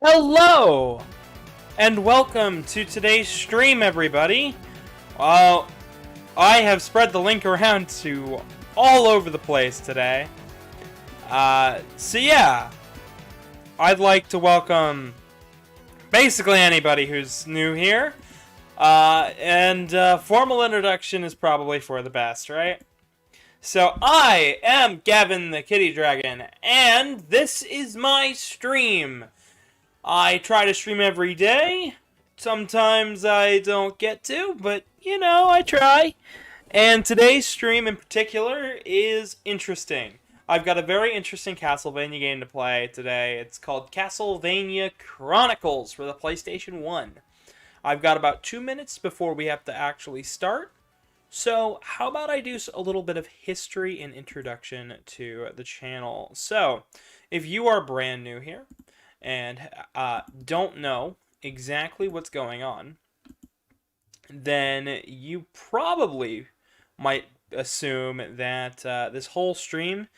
Hello, and welcome to today's stream, everybody. I have spread the link around to all over the place today. So yeah, I'd like to welcome basically anybody who's new here. Formal introduction is probably for the best, right? So I am Gavin the Kitty Dragon, and this is my stream. I try to stream every day. Sometimes I don't get to, but, you know, I try. And today's stream in particular is interesting. I've got a very interesting Castlevania game to play today. It's called Castlevania Chronicles for the PlayStation 1. I've got about 2 minutes before we have to actually start. So, how about I do a little bit of history and introduction to the channel. So, if you are brand new here, and don't know exactly what's going on, then you probably might assume that this whole stream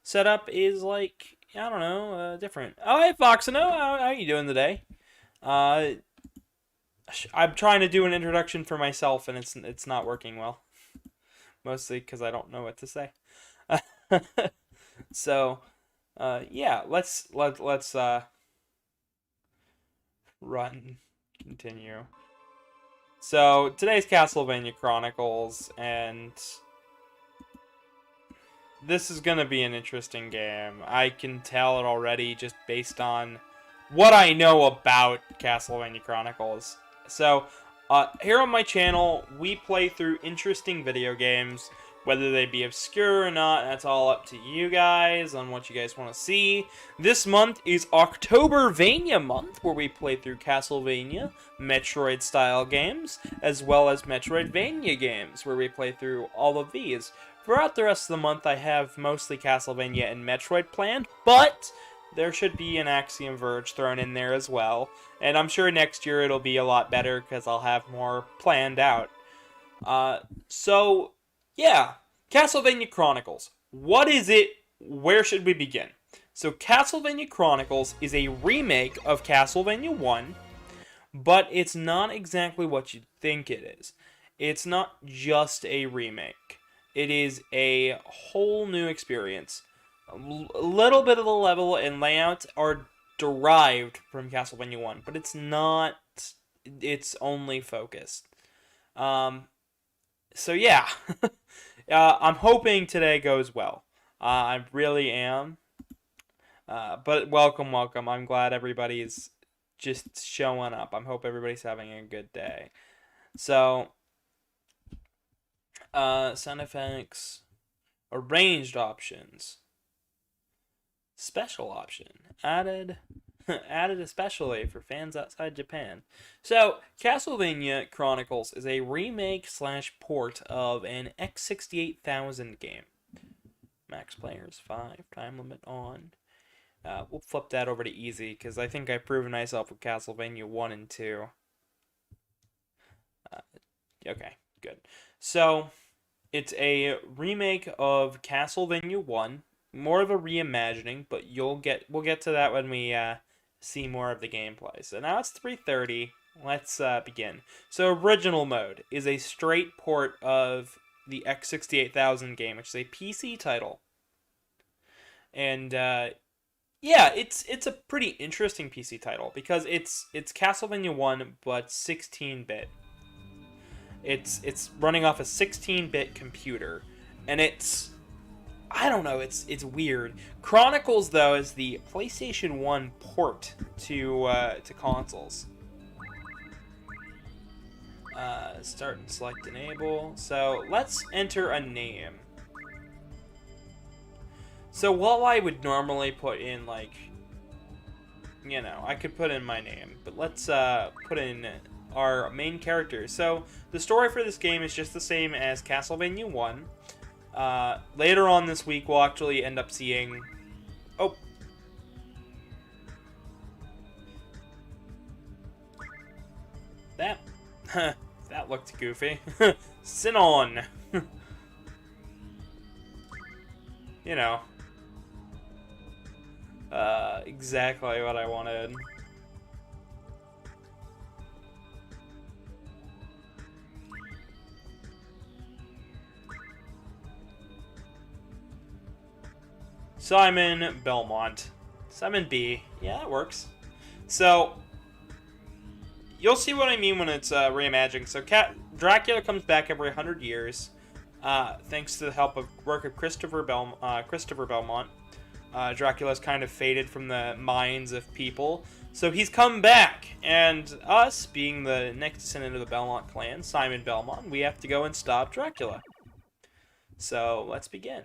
setup is like, I don't know, different. Oh, hey, Foxino, how are you doing today? I'm trying to do an introduction for myself, and it's not working well. Mostly because I don't know what to say. So, yeah, let's run, continue. So, today's Castlevania Chronicles, and this is gonna be an interesting game. I can tell it already just based on what I know about Castlevania Chronicles. So, here on my channel, we play through interesting video games. Whether they be obscure or not, that's all up to you guys on what you guys want to see. This month is OctoberVania month, where we play through Castlevania, Metroid-style games, as well as Metroidvania games, where we play through all of these. Throughout the rest of the month, I have mostly Castlevania and Metroid planned, but there should be an Axiom Verge thrown in there as well. And I'm sure next year it'll be a lot better, because I'll have more planned out. Yeah, Castlevania Chronicles. What is it? Where should we begin? So Castlevania Chronicles is a remake of Castlevania 1, but it's not exactly what you'd think it is. It's not just a remake. It is a whole new experience. A little bit of the level and layout are derived from Castlevania 1, but it's not its only focus. So yeah, I'm hoping today goes well. I really am. But welcome. I'm glad everybody's just showing up. I hope everybody's having a good day. So, sound effects, arranged options, special option, added especially for fans outside Japan. So, Castlevania Chronicles is a remake/port of an X68000 game. Max players 5, time limit on. We'll flip that over to easy, because I think I've proven myself with Castlevania 1 and 2. Okay, good. So, it's a remake of Castlevania 1. More of a reimagining, but we'll get to that when we see more of the gameplay. So now it's 3:30. Let's begin. So original mode is a straight port of the X68000 game, which is a PC title. And yeah, it's a pretty interesting PC title because it's Castlevania 1 but 16-bit. It's running off a 16-bit computer, and I don't know, it's weird. Chronicles, though, is the PlayStation 1 port to consoles. Start and select enable. So let's enter a name. So while I would normally put in, like, you know, I could put in my name, but let's put in our main character. So the story for this game is just the same as Castlevania 1. Later on this week, we'll actually end up seeing... Oh. That looked goofy. Sinon. You know. Exactly what I wanted. Simon Belmont. Simon B. Yeah, that works. So, you'll see what I mean when it's reimagining. So, Dracula comes back every 100 years, thanks to the work of Christopher Belmont. Dracula's kind of faded from the minds of people, so he's come back, and us, being the next descendant of the Belmont clan, Simon Belmont, we have to go and stop Dracula. So, let's begin.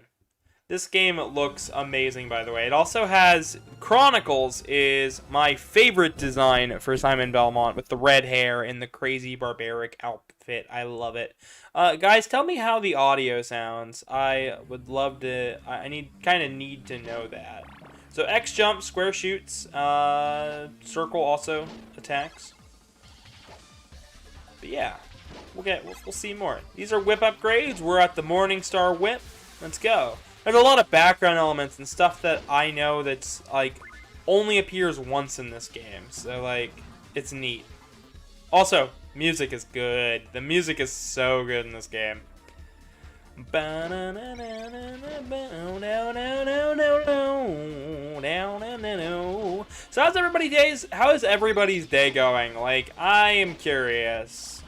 This game looks amazing, by the way. It also has... Chronicles is my favorite design for Simon Belmont, with the red hair and the crazy barbaric outfit. I love it. Guys, tell me how the audio sounds. I would love to... I kind of need to know that. So X jump, square shoots, circle also attacks. But yeah, we'll see more. These are whip upgrades. We're at the Morningstar whip. Let's go. There's a lot of background elements and stuff that I know that's, like, only appears once in this game. So, like, it's neat. Also, music is good. The music is so good in this game. So how is everybody's day going? Like, I am curious.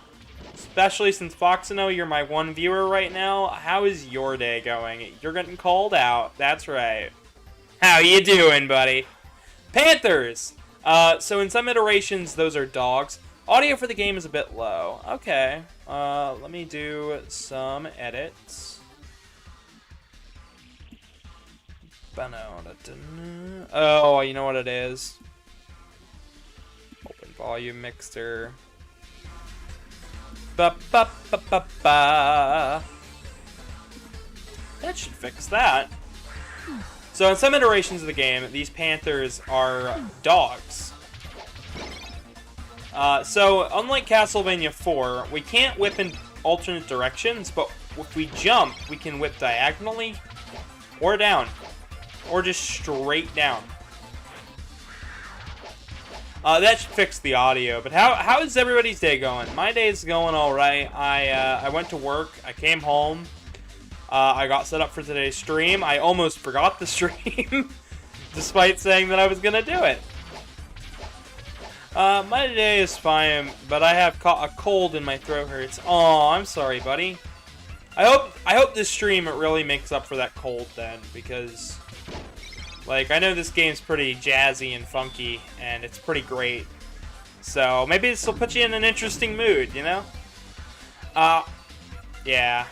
Especially since Foxino, you're my one viewer right now. How is your day going? You're getting called out. That's right. How you doing, buddy? Panthers! So in some iterations, those are dogs. Audio for the game is a bit low. Okay. Let me do some edits. Oh, you know what it is? Open volume mixer. That should fix that. So in some iterations of the game, these panthers are dogs. So unlike Castlevania 4, we can't whip in alternate directions, but if we jump, we can whip diagonally or down, or just straight down. That should fix the audio, but how is everybody's day going? My day's going alright. I went to work, I came home, I got set up for today's stream. I almost forgot the stream, despite saying that I was gonna do it. My day is fine, but I have caught a cold and my throat hurts. Aw, I'm sorry, buddy. I hope this stream really makes up for that cold then, because... like, I know this game's pretty jazzy and funky, and it's pretty great. So, maybe this will put you in an interesting mood, you know? Yeah.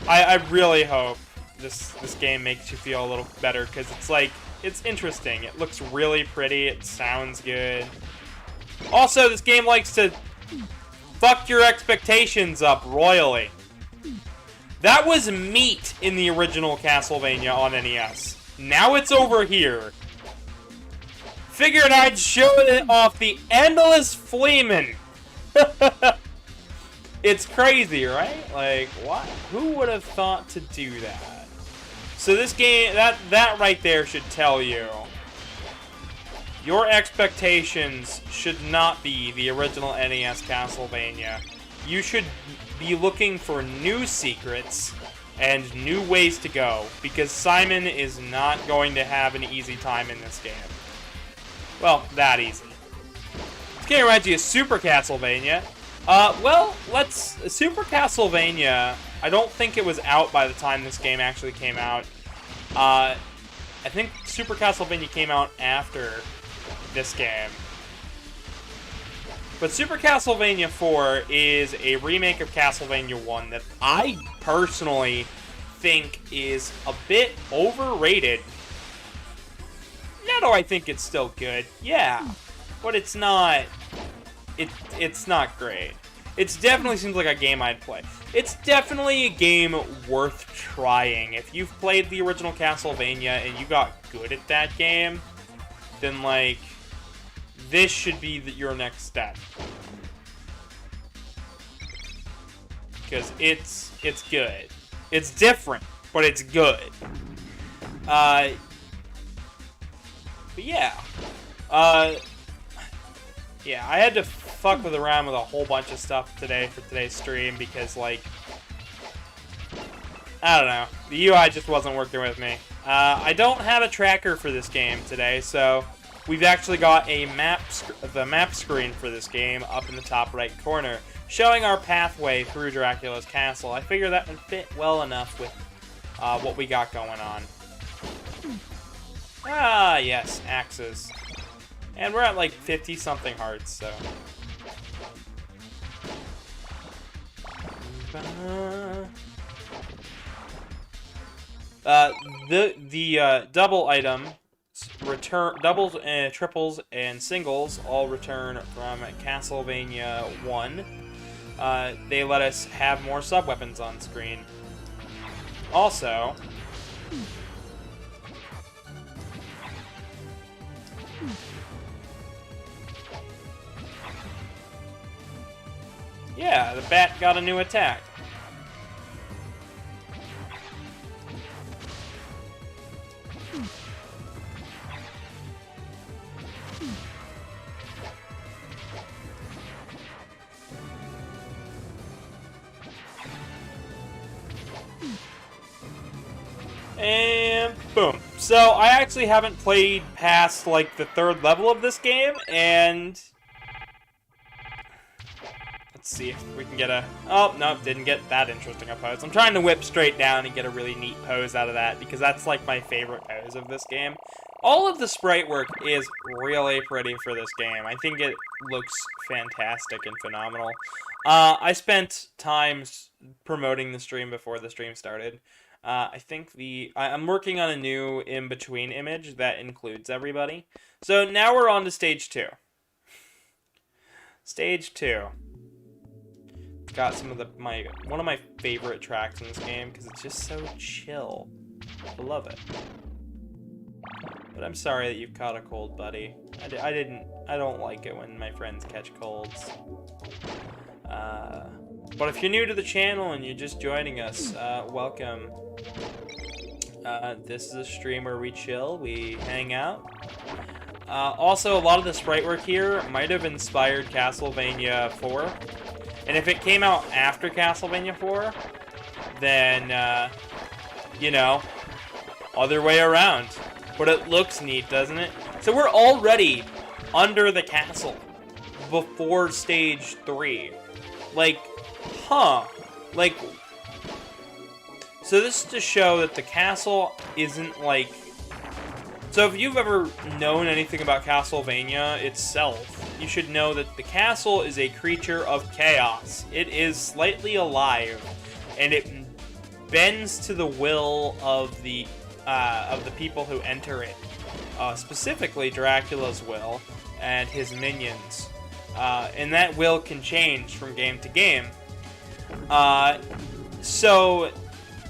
I really hope this game makes you feel a little better, because it's like, it's interesting. It looks really pretty, it sounds good. Also, this game likes to fuck your expectations up royally. That was meat in the original Castlevania on NES. Now it's over here. Figured I'd show it off the endless Fleeman. It's crazy, right? Like, what? Who would have thought to do that? So this game, that right there should tell you your expectations should not be the original NES Castlevania. You should be looking for new secrets and new ways to go, because Simon is not going to have an easy time in this game. Well, that easy. This game reminds you of Super Castlevania. Super Castlevania, I don't think it was out by the time this game actually came out. I think Super Castlevania came out after this game. But Super Castlevania 4 is a remake of Castlevania 1 that I personally think is a bit overrated. Now do I think it's still good? Yeah. But it's not... It's not great. It definitely seems like a game I'd play. It's definitely a game worth trying. If you've played the original Castlevania and you got good at that game, then, like... this should be your next step. Because it's good. It's different, but it's good. But yeah. Yeah, I had to fuck around with a whole bunch of stuff today for today's stream because, like, I don't know. The UI just wasn't working with me. I don't have a tracker for this game today, so we've actually got a the map screen for this game up in the top right corner, showing our pathway through Dracula's castle. I figure that would fit well enough with what we got going on. Ah, yes, axes. And we're at like 50-something hearts, so... The double item, doubles, triples, and singles all return from Castlevania 1. They let us have more sub-weapons on screen. Also... yeah, the bat got a new attack. And boom. So I actually haven't played past like the 3rd level of this game, and let's see if we can get a... oh, no, didn't get that interesting a pose. I'm trying to whip straight down and get a really neat pose out of that, because that's like my favorite pose of this game. All of the sprite work is really pretty for this game. I think it looks fantastic and phenomenal. I spent time promoting the stream before the stream started. I think I'm working on a new in-between image that includes everybody. So now we're on to stage 2. Stage 2. It's got some of one of my favorite tracks in this game because it's just so chill. I love it. But I'm sorry that you've caught a cold, buddy. I don't like it when my friends catch colds. But if you're new to the channel and you're just joining us, welcome. This is a stream where we chill, we hang out. Also, a lot of the sprite work here might have inspired Castlevania 4. And if it came out after Castlevania 4, then, you know, other way around. But it looks neat, doesn't it? So we're already under the castle before stage 3. Like, huh. Like, so this is to show that the castle isn't like... so if you've ever known anything about Castlevania itself, you should know that the castle is a creature of chaos. It is slightly alive, and it bends to the will of the people who enter it. Specifically Dracula's will and his minions. And that will can change from game to game. So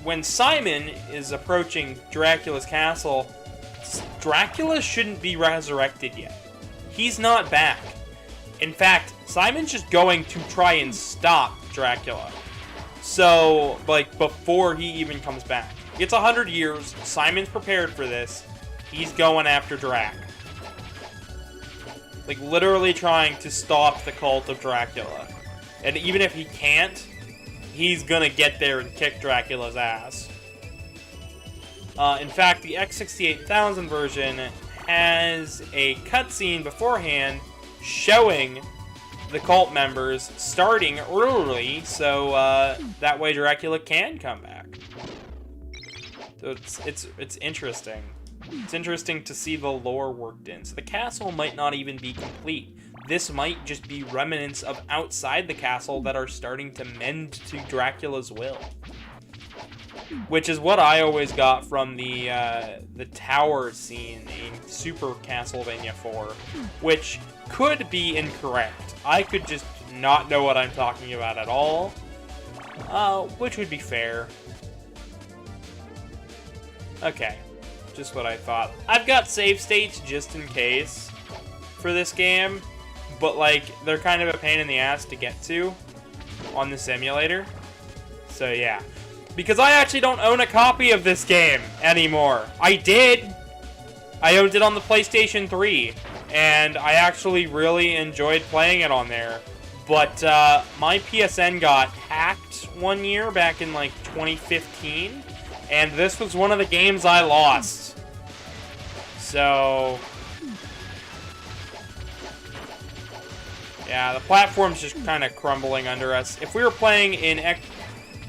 when Simon is approaching Dracula's castle, Dracula shouldn't be resurrected yet. He's not back. In fact, Simon's just going to try and stop Dracula. So, like, before he even comes back. It's 100 years. Simon's prepared for this. He's going after Drac. Like, literally trying to stop the cult of Dracula. And even if he can't, he's gonna get there and kick Dracula's ass. In fact, the X68000 version has a cutscene beforehand showing the cult members starting early, so that way Dracula can come back. So it's interesting. It's interesting to see the lore worked in. So the castle might not even be complete. This might just be remnants of outside the castle that are starting to mend to Dracula's will. Which is what I always got from the tower scene in Super Castlevania 4, which could be incorrect. I could just not know what I'm talking about at all, which would be fair. Okay, just what I thought. I've got save states just in case for this game, but like they're kind of a pain in the ass to get to on the simulator. So yeah. Because I actually don't own a copy of this game anymore. I did. I owned it on the PlayStation 3. And I actually really enjoyed playing it on there. But my PSN got hacked one year back in like 2015. And this was one of the games I lost. So... yeah, the platform's just kind of crumbling under us. If we were playing in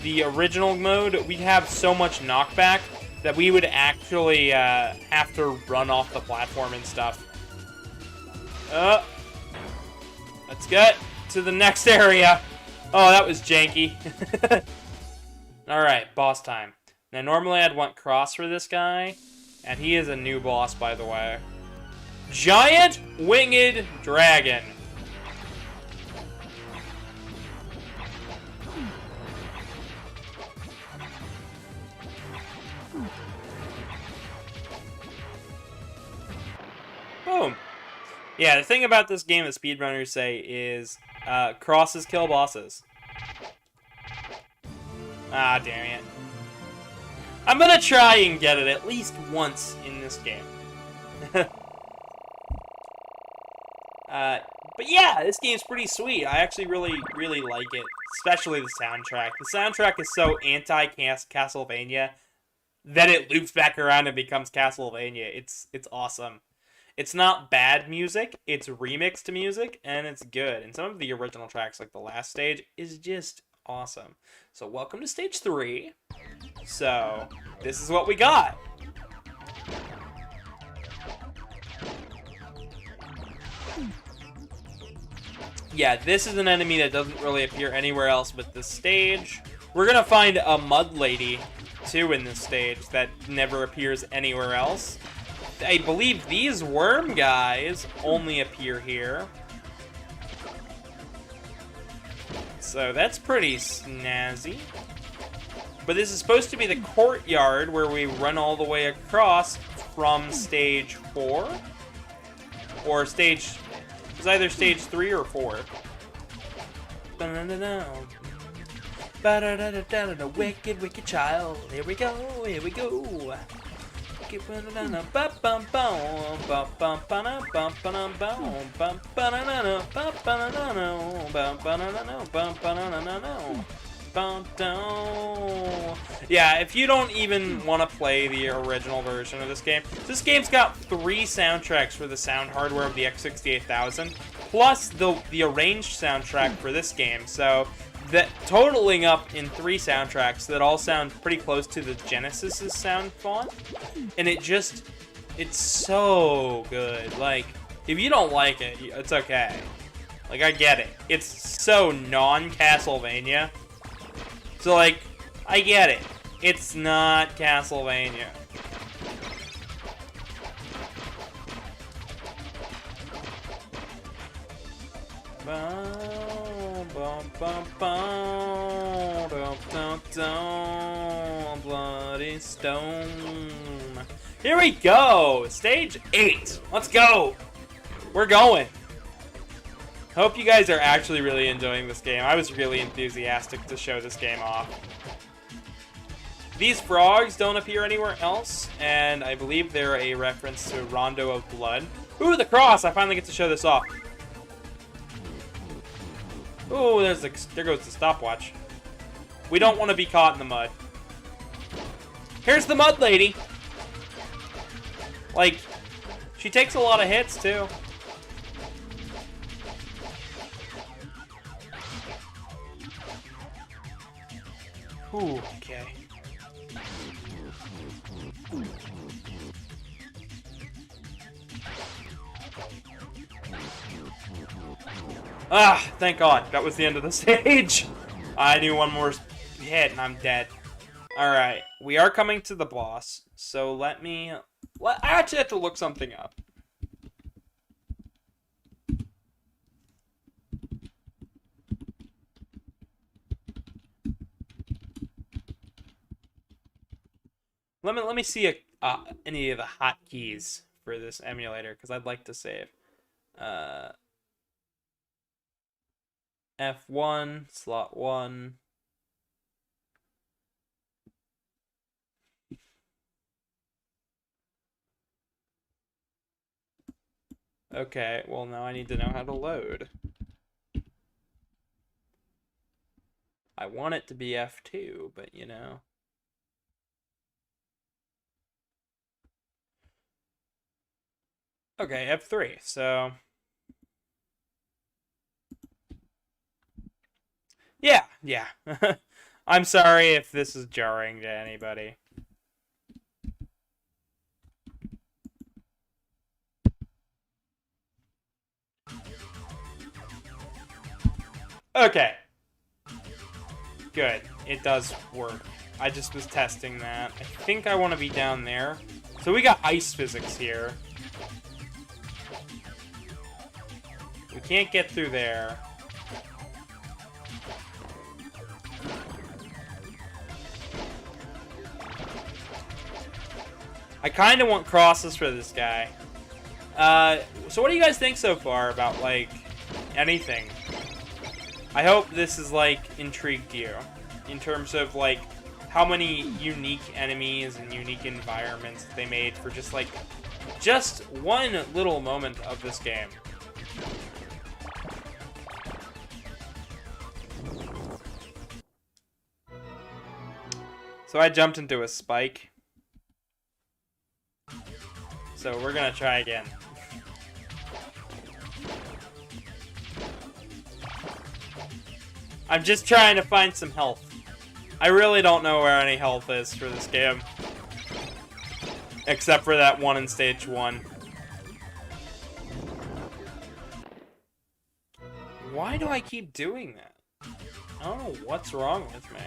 the original mode, we'd have so much knockback that we would actually have to run off the platform and stuff. Let's get to the next area. Oh, that was janky. Alright, boss time. Now, normally I'd want Cross for this guy, and he is a new boss, by the way. Giant Winged Dragon. Boom. Yeah, the thing about this game that speedrunners say is crosses kill bosses. Ah, damn it. I'm gonna try and get it at least once in this game. But yeah, this game's pretty sweet. I actually really like it, especially the soundtrack. The soundtrack is so anti-Castlevania that it loops back around and becomes Castlevania. It's awesome. It's not bad music, it's remixed music, and it's good. And some of the original tracks, like the last stage, is just awesome. So welcome to stage 3. So, this is what we got. Yeah, this is an enemy that doesn't really appear anywhere else but this stage. We're gonna find a mud lady, too, in this stage that never appears anywhere else. I believe these worm guys only appear here. So that's pretty snazzy. But this is supposed to be the courtyard where we run all the way across from stage 4. Or stage... it's either stage 3 or 4. Wicked, wicked child. Here we go, here we go. Yeah, if you don't even want to play the original version of this game's got 3 soundtracks for the sound hardware of the X68000, plus the arranged soundtrack for this game, so that totaling up in 3 soundtracks that all sound pretty close to the Genesis's sound font, and it's so good. Like, if you don't like it, it's okay. Like, I get it. It's so non-Castlevania. So, like, I get it. It's not Castlevania. Bloody stone. Here we go! Stage 8! Let's go! We're going! Hope you guys are actually really enjoying this game. I was really enthusiastic to show this game off. These frogs don't appear anywhere else, and I believe they're a reference to Rondo of Blood. Ooh, the cross! I finally get to show this off. Ooh, there goes the stopwatch. We don't want to be caught in the mud. Here's the mud lady! Like, she takes a lot of hits, too. Ooh, okay. Ah, thank God. That was the end of the stage. I knew one more hit and I'm dead. Alright, we are coming to the boss. So let me... I actually have to look something up. Let me see any of the hotkeys for this emulator, because I'd like to save. F1, slot 1. Okay, well now I need to know how to load. I want it to be F2, but you know. Okay, F3, so... Yeah. I'm sorry if this is jarring to anybody. Okay. Good. It does work. I just was testing that. I think I want to be down there. So we got ice physics here. We can't get through there. I kind of want crosses for this guy. So what do you guys think so far about, like, anything? I hope this is, like, intrigued you. In terms of, like, how many unique enemies and unique environments they made for just, like, just one little moment of this game. So I jumped into a spike. So we're gonna try again. I'm just trying to find some health. I really don't know where any health is for this game. Except for that one in stage 1. Why do I keep doing that? I don't know what's wrong with me.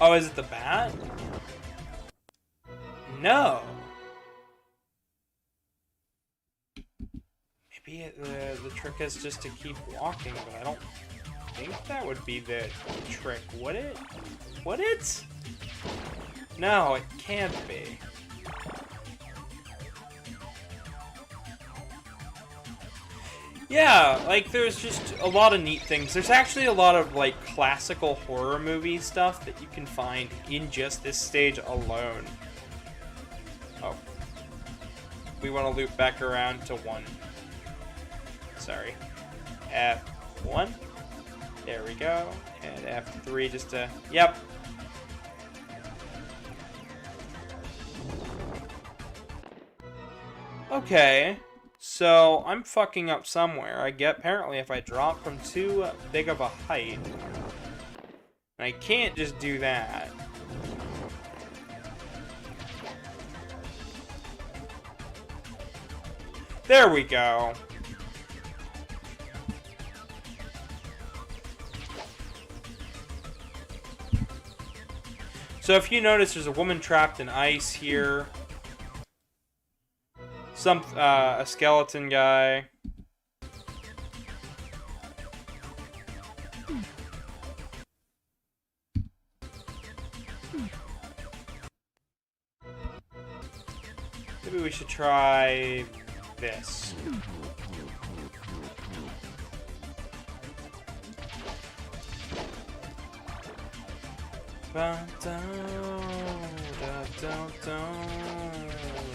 Oh, is it the bat? No. Maybe the trick is just to keep walking, but I don't think that would be the trick, would it? Would it? No, it can't be. Yeah, like, there's just a lot of neat things. There's actually a lot of, like, classical horror movie stuff that you can find in just this stage alone. Oh. We want to loop back around to 1. Sorry. F1. There we go. And F3 just to... Yep. Okay. So, I'm fucking up somewhere. Apparently if I drop from too big of a height, and I can't just do that. There we go. So if you notice, there's a woman trapped in ice here. A skeleton guy. Maybe we should try this.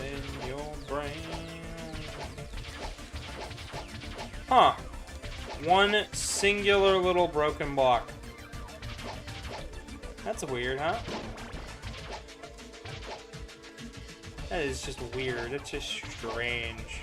In your brain. Huh. One singular little broken block. That's weird, huh? That is just weird. It's just strange.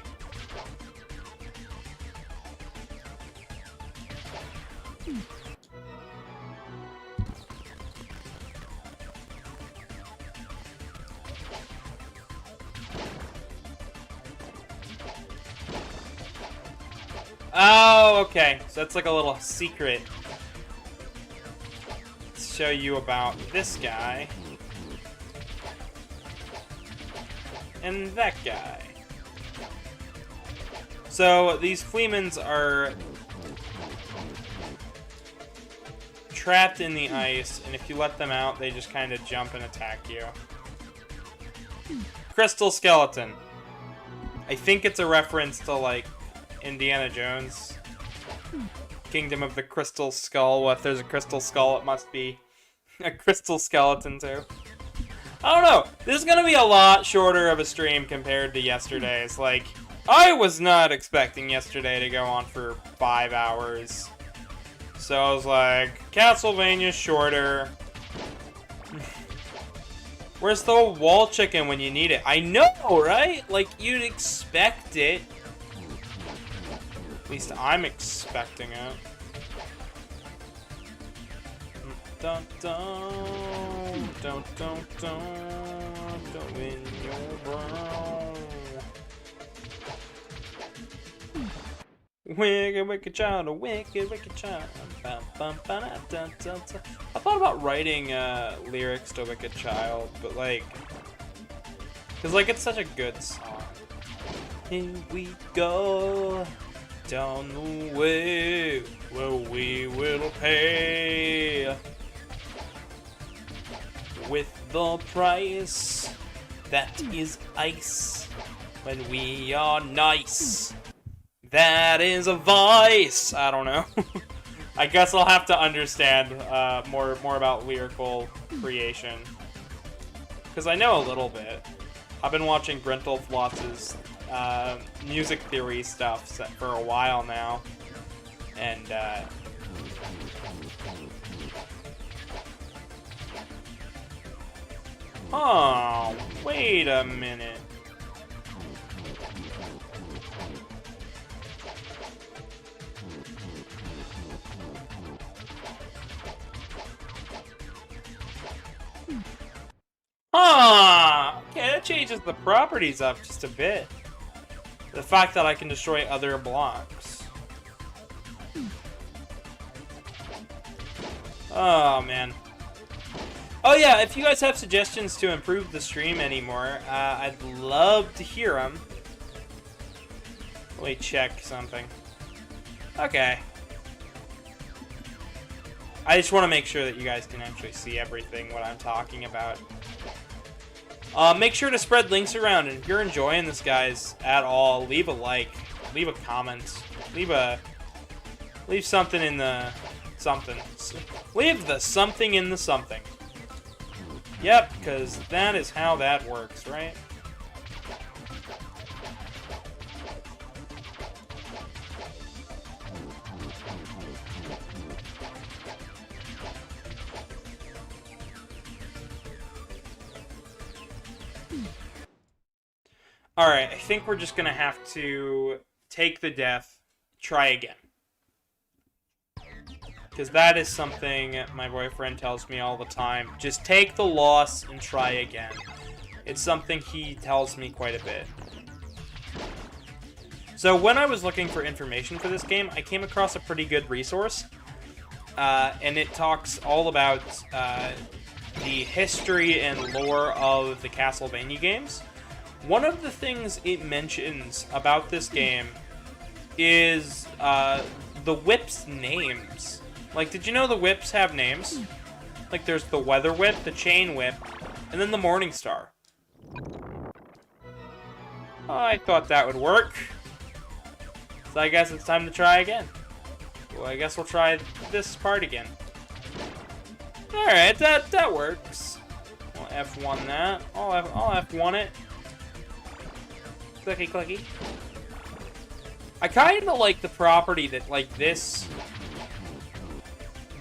Oh, okay. So that's like a little secret to show you about this guy. And that guy. So these Fleamans are trapped in the ice, and if you let them out, they just kind of jump and attack you. Crystal Skeleton. I think it's a reference to, like, Indiana Jones. Kingdom of the Crystal Skull. Well, if there's a crystal skull, it must be a crystal skeleton, too. I don't know. This is gonna be a lot shorter of a stream compared to yesterday's. Like, I was not expecting yesterday to go on for 5 hours. So I was like, Castlevania's shorter. Where's the wall chicken when you need it? I know, right? Like, you'd expect it. At least I'm expecting it. Dun dun dun dun dun in your brow. Wicked, wicked child, a wicked, wicked child. I thought about writing lyrics to Wicked Child, but like, cause like it's such a good song. Here we go down the way where we will pay with the price that is ice when we are nice. That is a vice. I don't know. I guess I'll have to understand more about lyrical creation, because I know a little bit. I've been watching Brental Floss's music theory stuff for a while now, and oh, wait a minute. Ah, okay, that changes the properties up just a bit. The fact that I can destroy other blocks. Oh, man. Oh, yeah, if you guys have suggestions to improve the stream anymore, I'd love to hear them. Let me check something. Okay. I just want to make sure that you guys can actually see everything, what I'm talking about. Make sure to spread links around, and if you're enjoying this, guys, at all, leave a like, leave a comment, leave something in the something. Leave the something in the something. Yep, because that is how that works, right? Alright, I think we're just gonna have to take the death, try again. Because that is something my boyfriend tells me all the time. Just take the loss and try again. It's something he tells me quite a bit. So when I was looking for information for this game, I came across a pretty good resource. And it talks all about the history and lore of the Castlevania games. One of the things it mentions about this game is the whips' names. Like, did you know the whips have names? Like, there's the Weather Whip, the Chain Whip, and then the Morning Star. I thought that would work. So I guess it's time to try again. Well, I guess we'll try this part again. Alright, that works. I'll F1 that. I'll F1 it. Clicky, clicky. I kind of like the property that, like, this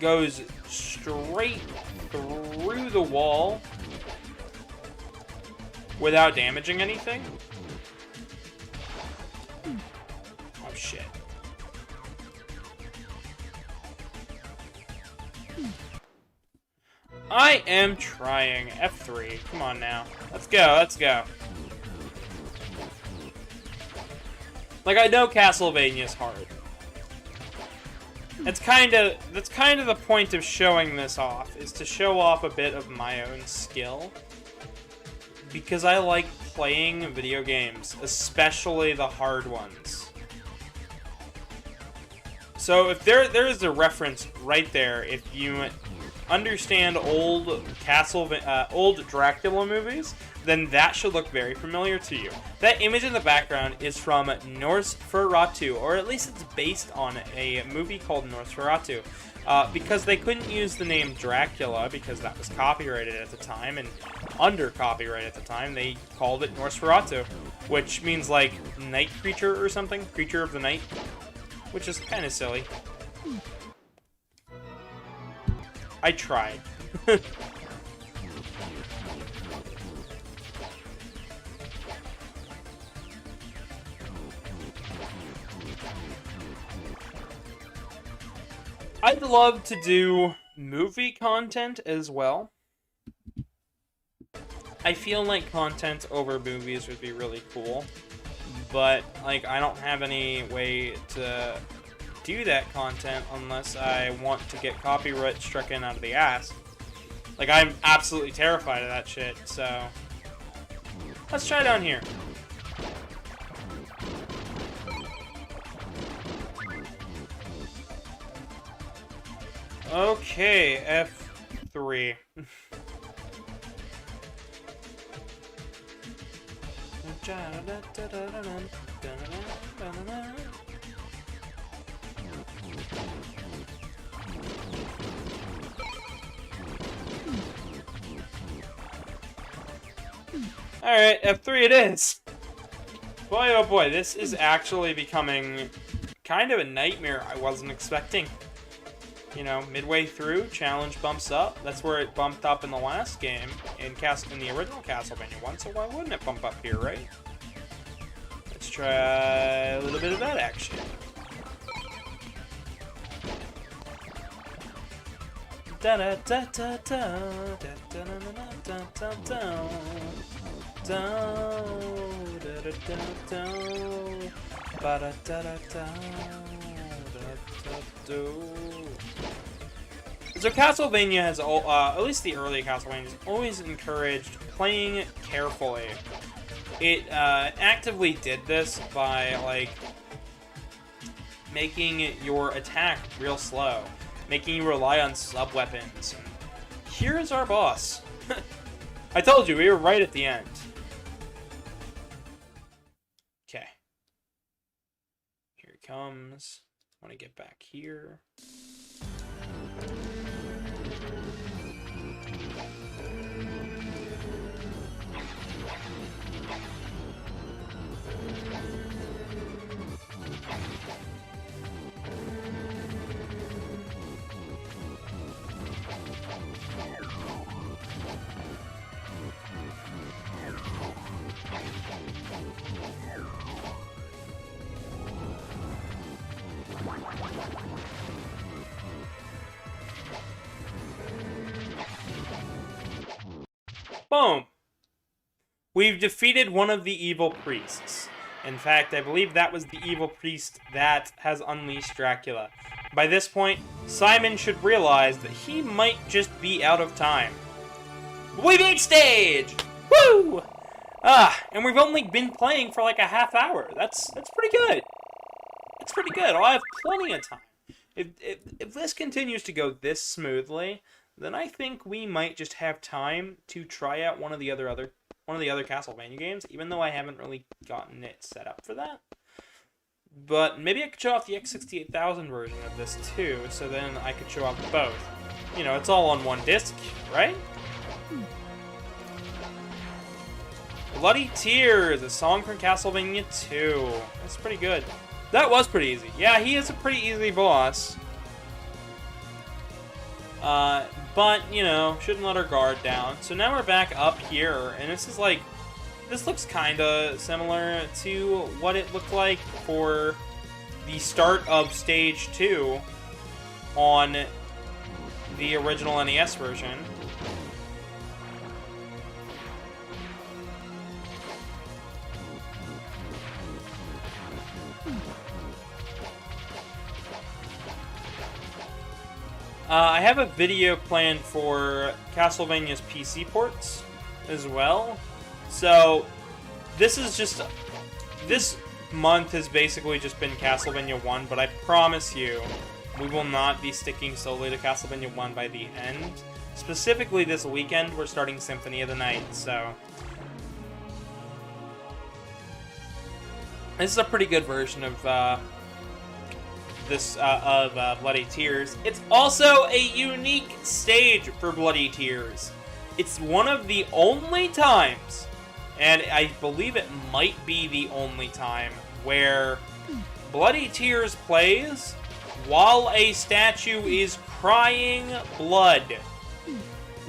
goes straight through the wall without damaging anything. Oh, shit. I am trying. F3. Come on now. Let's go, let's go. Like, I know Castlevania's hard. That's kind of the point of showing this off, is to show off a bit of my own skill. Because I like playing video games, especially the hard ones. So if there is a reference right there, if you understand old Dracula movies, then that should look very familiar to you. That image in the background is from Nosferatu, or at least it's based on a movie called Nosferatu. Because they couldn't use the name Dracula, because that was copyrighted at the time, and under copyright at the time. They called it Nosferatu, which means like night creature or something, creature of the night, which is kind of silly. I tried. I'd love to do movie content as well. I feel like content over movies would be really cool, but like I don't have any way to do that content unless I want to get copyright struck in out of the ass. Like, I'm absolutely terrified of that shit, so let's try down here. Okay, F3. Alright, F3 it is. Boy, oh boy, this is actually becoming kind of a nightmare I wasn't expecting. You know, midway through, challenge bumps up. That's where it bumped up in the last game, in the original Castlevania 1, so why wouldn't it bump up here, right? Let's try a little bit of that action. Da da da da da da da da da da So Castlevania has, at least the early Castlevanias, always encouraged playing carefully. It actively did this by, like, making your attack real slow, making you rely on sub-weapons. Here's our boss. I told you, we were right at the end. Okay. Here it comes. I want to get back here. Boom! We've defeated one of the evil priests. In fact, I believe that was the evil priest that has unleashed Dracula. By this point, Simon should realize that he might just be out of time. We beat stage! Woo! And we've only been playing for like a half hour. That's pretty good. It's pretty good. I'll have plenty of time. If this continues to go this smoothly, then I think we might just have time to try out one of the other Castlevania games, even though I haven't really gotten it set up for that. But maybe I could show off the X68000 version of this too, so then I could show off both. You know, it's all on one disc, right? Bloody Tears, a song from Castlevania 2. That's pretty good. That was pretty easy. Yeah, he is a pretty easy boss. But, you know, shouldn't let our guard down. So now we're back up here, and this is like, this looks kinda similar to what it looked like for the start of Stage 2 on the original NES version. I have a video planned for Castlevania's PC ports as well. So this month has basically just been Castlevania 1, but I promise you we will not be sticking solely to Castlevania 1 by the end. Specifically this weekend, we're starting Symphony of the Night, so this is a pretty good version of Bloody Tears. It's also a unique stage for Bloody Tears. It's one of the only times, and I believe it might be the only time, where Bloody Tears plays while a statue is crying blood.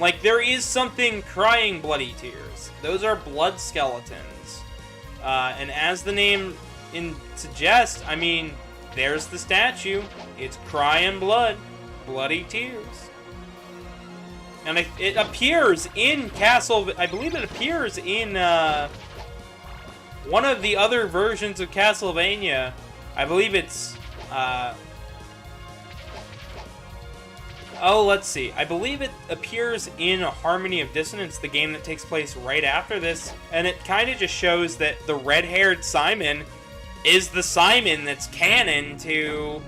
Like, there is something crying Bloody Tears. Those are blood skeletons. And as the name suggests, I mean, there's the statue. It's crying blood. Bloody Tears. And it appears in I believe it appears in one of the other versions of Castlevania. I believe it's let's see. I believe it appears in Harmony of Dissonance, the game that takes place right after this, and it kind of just shows that the red-haired Simon is the Simon that's canon to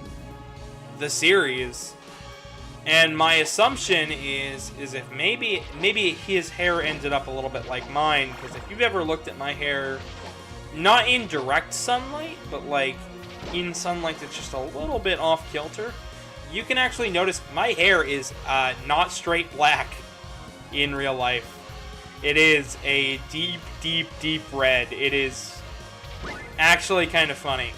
the series. And my assumption is if maybe his hair ended up a little bit like mine, because if you've ever looked at my hair, not in direct sunlight, but like in sunlight that's just a little bit off kilter, you can actually notice my hair is not straight black in real life. It is a deep, deep, deep red. It is actually kind of funny.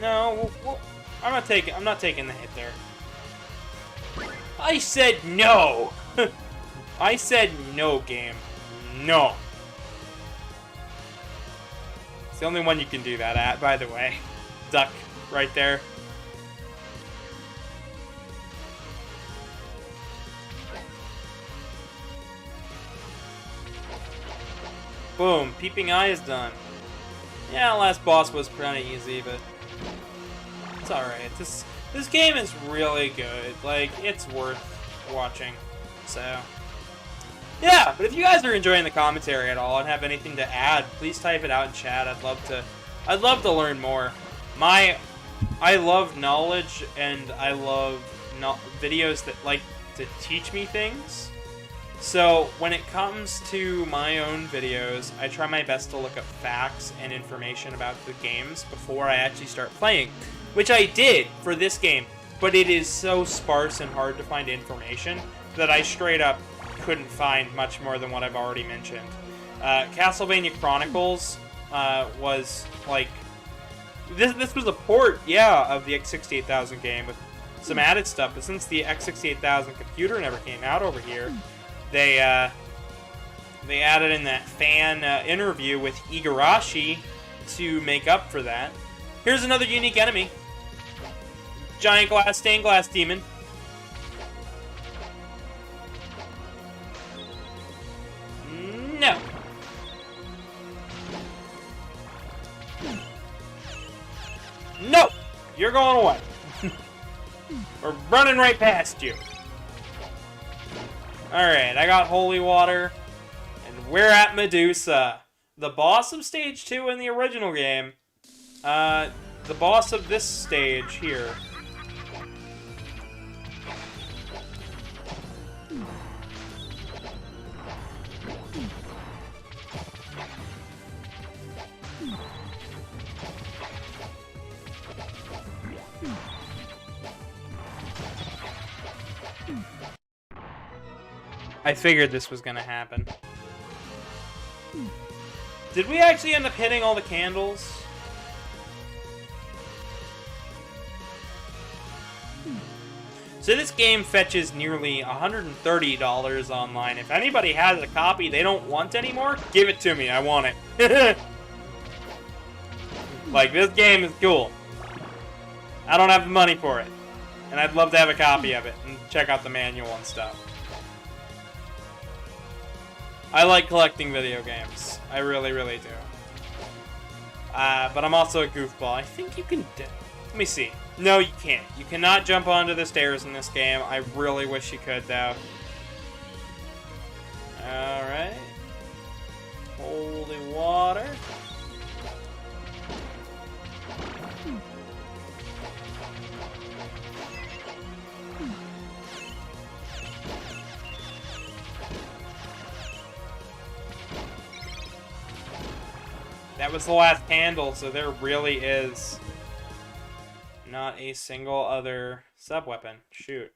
No, I'm not taking the hit there. I said no! I said no, game. No. It's the only one you can do that at, by the way. Duck, right there. Boom, Peeping Eye is done. Yeah, last boss was pretty easy, but it's alright. This game is really good. Like, it's worth watching. So, yeah, but if you guys are enjoying the commentary at all and have anything to add, please type it out in chat. I'd love to learn more. I love knowledge, and I love videos that like to teach me things. So, when it comes to my own videos, I try my best to look up facts and information about the games before I actually start playing. Which I did for this game, but it is so sparse and hard to find information that I straight up couldn't find much more than what I've already mentioned. Castlevania Chronicles was, like... This was a port, yeah, of the X68000 game with some added stuff, but since the X68000 computer never came out over here, they added in that fan interview with Igarashi to make up for that. Here's another unique enemy. Giant stained glass demon. No. No! You're going away. We're running right past you. Alright, I got holy water, and we're at Medusa. The boss of stage 2 in the original game. The boss of this stage here. I figured this was gonna happen. Did we actually end up hitting all the candles? So this game fetches nearly $130 online. If anybody has a copy they don't want anymore, give it to me. I want it. Like, this game is cool. I don't have the money for it. And I'd love to have a copy of it and check out the manual and stuff. I like collecting video games. I really, really do. But I'm also a goofball. I think you can... Let me see. No, you can't. You cannot jump onto the stairs in this game. I really wish you could, though. Alright. Holy water. That was the last candle, so there really is not a single other sub-weapon. Shoot.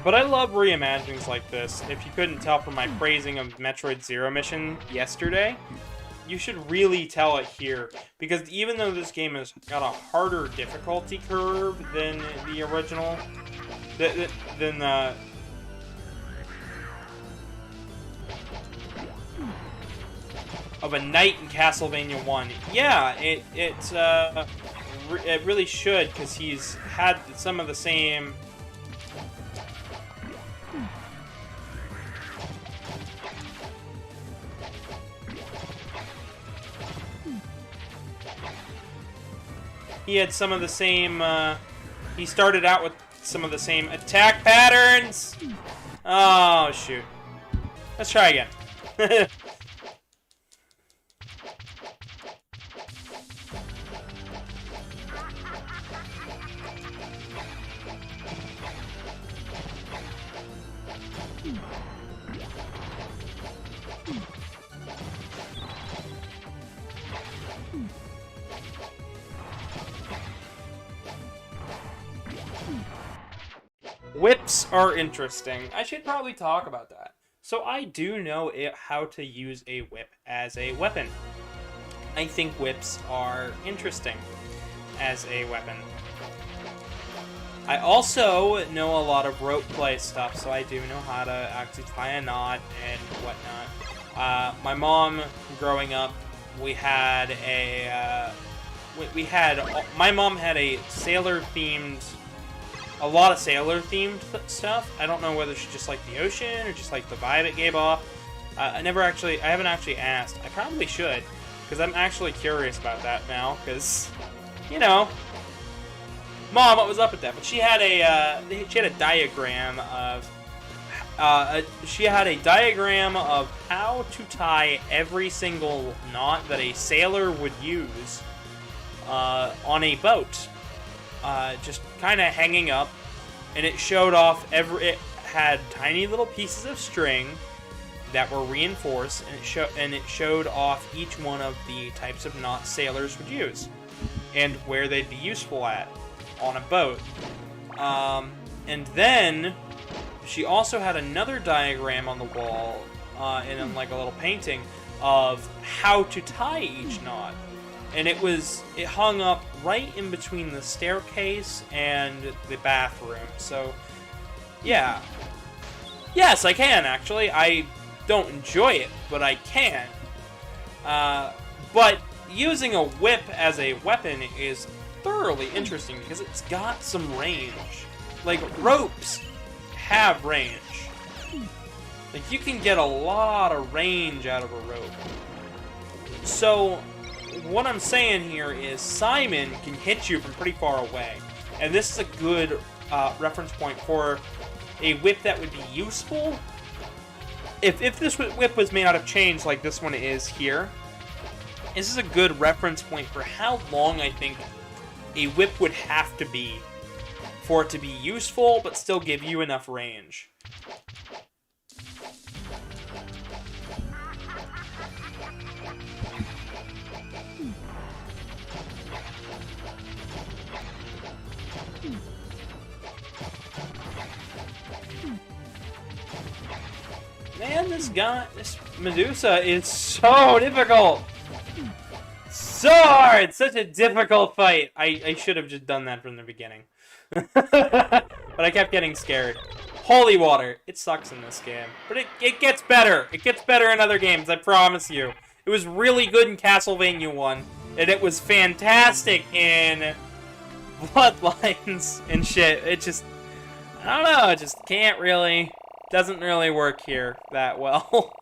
But I love reimaginings like this. If you couldn't tell from my praising of Metroid Zero Mission yesterday, you should really tell it here. Because even though this game has got a harder difficulty curve than the original, of a knight in Castlevania 1. Yeah, it really should, because he's had some of the same... He had some of the same, he started out with some of the same attack patterns! Oh, shoot. Let's try again. Whips are interesting. I should probably talk about that. So I do know how to use a whip as a weapon. I think whips are interesting as a weapon. I also know a lot of rope play stuff, so I do know how to actually tie a knot and whatnot. My mom, growing up, my mom had a a lot of sailor-themed stuff. I don't know whether she just liked the ocean or just like the vibe it gave off. I haven't actually asked. I probably should, because I'm actually curious about that now, because, you know, Mom, what was up with that? But she had a diagram of how to tie every single knot that a sailor would use on a boat. Just kind of hanging up, and it showed off it had tiny little pieces of string that were reinforced, and it showed off each one of the types of knots sailors would use and where they'd be useful at on a boat. And then she also had another diagram on the wall, in like a little painting, of how to tie each knot. And it hung up right in between the staircase and the bathroom. So, yeah. Yes, I can, actually. I don't enjoy it, but I can. But using a whip as a weapon is thoroughly interesting because it's got some range. Like, ropes have range. Like, you can get a lot of range out of a rope. So what I'm saying here is Simon can hit you from pretty far away. And this is a good reference point for a whip that would be useful. If this whip was made out of chains like this one is here, this is a good reference point for how long I think a whip would have to be for it to be useful but still give you enough range. Man, this Medusa is so difficult! So hard! Such a difficult fight! I should have just done that from the beginning. But I kept getting scared. Holy water! It sucks in this game. But it gets better! It gets better in other games, I promise you. It was really good in Castlevania 1. And it was fantastic in Bloodlines and shit. It just... I don't know, it just can't really... Doesn't really work here that well.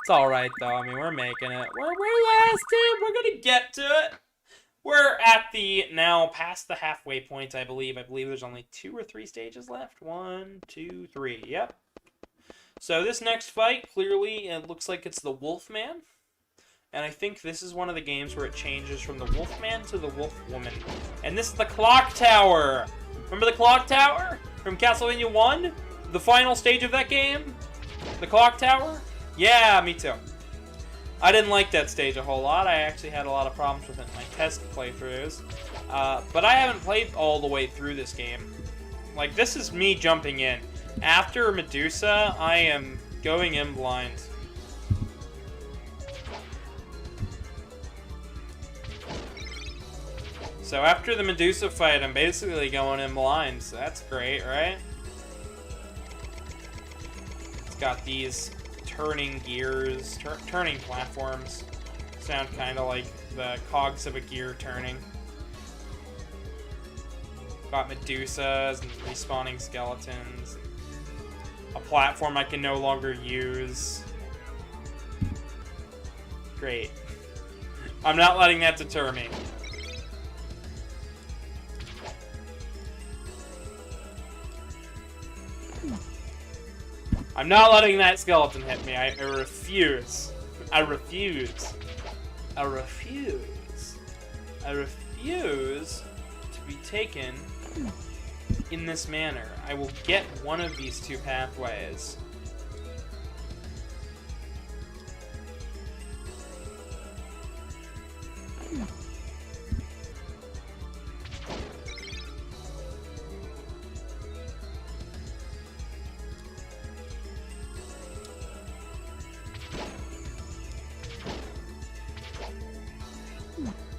It's alright though, I mean, we're making it. We're lasting, we're gonna get to it. We're at the, now past the halfway point, I believe. I believe there's only 2 or 3 stages left. 1, 2, 3, yep. So this next fight, clearly, it looks like it's the Wolfman. And I think this is one of the games where it changes from the Wolfman to the Wolfwoman. And this is the Clock Tower! Remember the Clock Tower? From Castlevania 1? The final stage of that game? The Clock Tower? Yeah, me too. I didn't like that stage a whole lot. I actually had a lot of problems with it in my test playthroughs. But I haven't played all the way through this game. Like, this is me jumping in. After Medusa, I am going in blind. So after the Medusa fight, I'm basically going in blind. So that's great, right? It's got these turning gears, turning platforms. Sound kind of like the cogs of a gear turning. Got Medusas and respawning skeletons. A platform I can no longer use. Great. I'm not letting that deter me. I'm not letting that skeleton hit me. I refuse. I refuse. I refuse. I refuse to be taken in this manner. I will get one of these two pathways.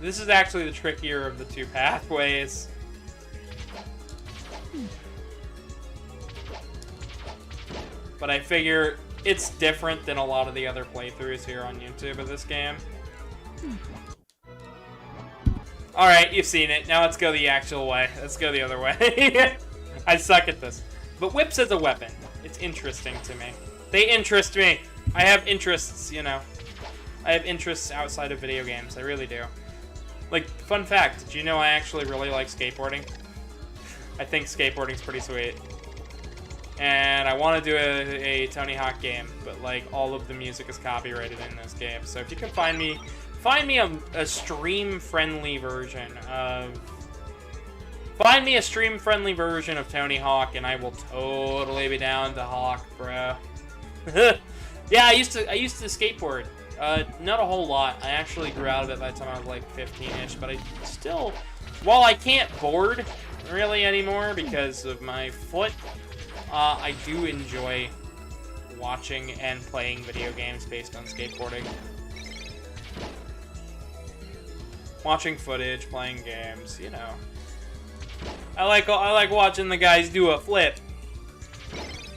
This is actually the trickier of the two pathways. But I figure it's different than a lot of the other playthroughs here on YouTube of this game. Alright, you've seen it. Now let's go the actual way. Let's go the other way. I suck at this. But whips as a weapon. It's interesting to me. They interest me. I have interests, you know. I have interests outside of video games. I really do. Like, fun fact, did you know I actually really like skateboarding? I think skateboarding's pretty sweet. And I want to do a Tony Hawk game, but like all of the music is copyrighted in this game. So if you can find me a stream-friendly version of... Find me a stream-friendly version of Tony Hawk, and I will totally be down to Hawk, bro. Yeah, I used to skateboard. Not a whole lot. I actually grew out of it by the time I was like 15-ish, but I still, while I can't board really anymore because of my foot, I do enjoy watching and playing video games based on skateboarding. Watching footage, playing games, you know. I like watching the guys do a flip.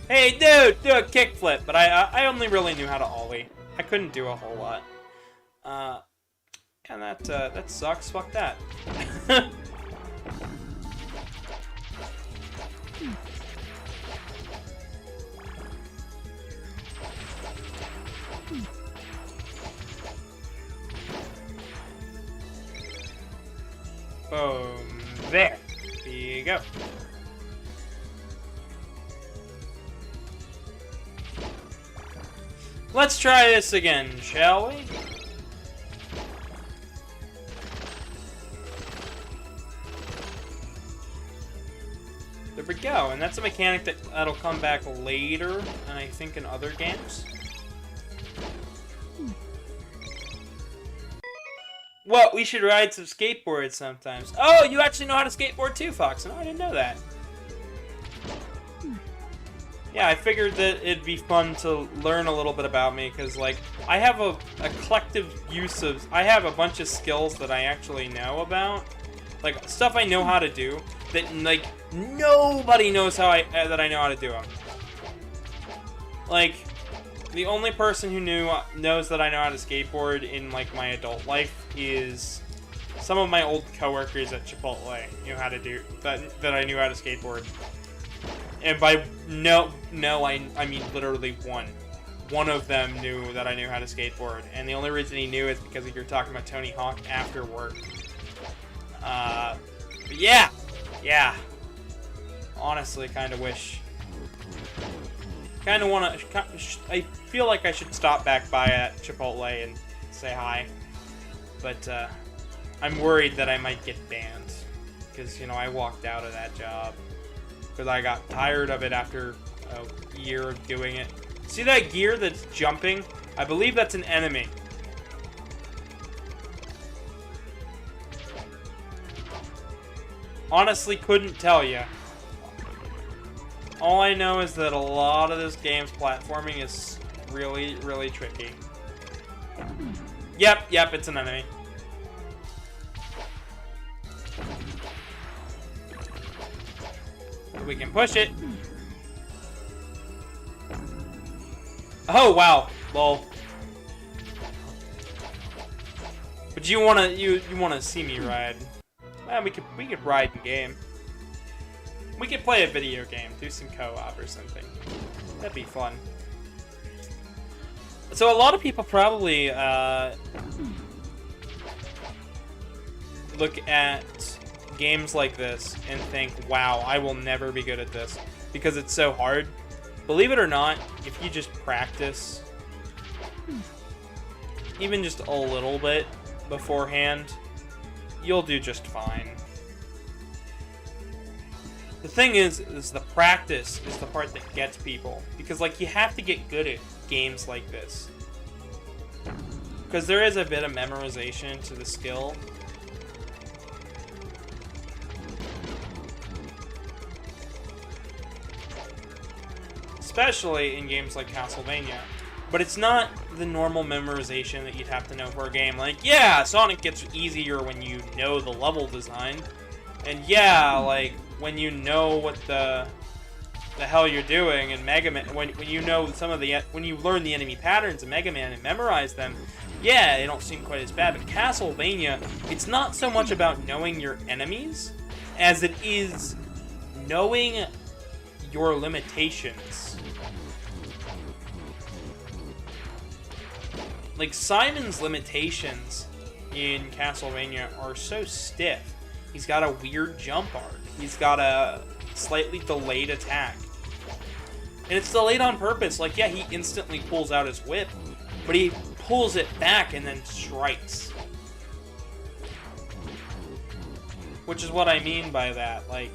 Hey, dude, do a kick flip, but I only really knew how to ollie. I couldn't do a whole lot. And that sucks. Fuck that. Boom. There. There you go. Let's try this again, shall we? There we go, and that's a mechanic that'll come back later, and I think in other games. What? We should ride some skateboards sometimes. Oh, you actually know how to skateboard too, Fox. No, I didn't know that. Yeah, I figured that it'd be fun to learn a little bit about me, because, like, I have a collective use of... I have a bunch of skills that I actually know about. Like, stuff I know how to do, that, like, nobody knows that I know how to do them. Like, the only person who knows that I know how to skateboard in, like, my adult life is some of my old coworkers at Chipotle knew how to do... that I knew how to skateboard. And by no, I mean literally one. One of them knew that I knew how to skateboard, and the only reason he knew is because you're talking about Tony Hawk after work. But yeah. Honestly, kind of wish. Kind of want to. I feel like I should stop back by at Chipotle and say hi, but I'm worried that I might get banned because I walked out of that job. Because I got tired of it after a year of doing it. See that gear that's jumping? I believe that's an enemy. Honestly, couldn't tell you. All I know is that a lot of this game's platforming is really, really tricky. Yep, it's an enemy. We can push it. Oh wow, lol. But you wanna see me ride? We could ride in game. We could play a video game, do some co-op or something. That'd be fun. So a lot of people probably look at games like this and think, wow, I will never be good at this because it's so hard. Believe it or not, if you just practice even just a little bit beforehand, you'll do just fine. The thing is the practice is the part that gets people, because like you have to get good at games like this, because there is a bit of memorization to the skill. Especially in games like Castlevania. But it's not the normal memorization that you'd have to know for a game. Like, yeah, Sonic gets easier when you know the level design. And yeah, like, when you know what the hell you're doing in Mega Man, when you know some of the, when you learn the enemy patterns in Mega Man and memorize them, yeah, they don't seem quite as bad. But Castlevania, it's not so much about knowing your enemies as it is knowing your limitations. Like, Simon's limitations in Castlevania are so stiff. He's got a weird jump arc. He's got a slightly delayed attack. And it's delayed on purpose. Like, yeah, he instantly pulls out his whip, but he pulls it back and then strikes. Which is what I mean by that. Like,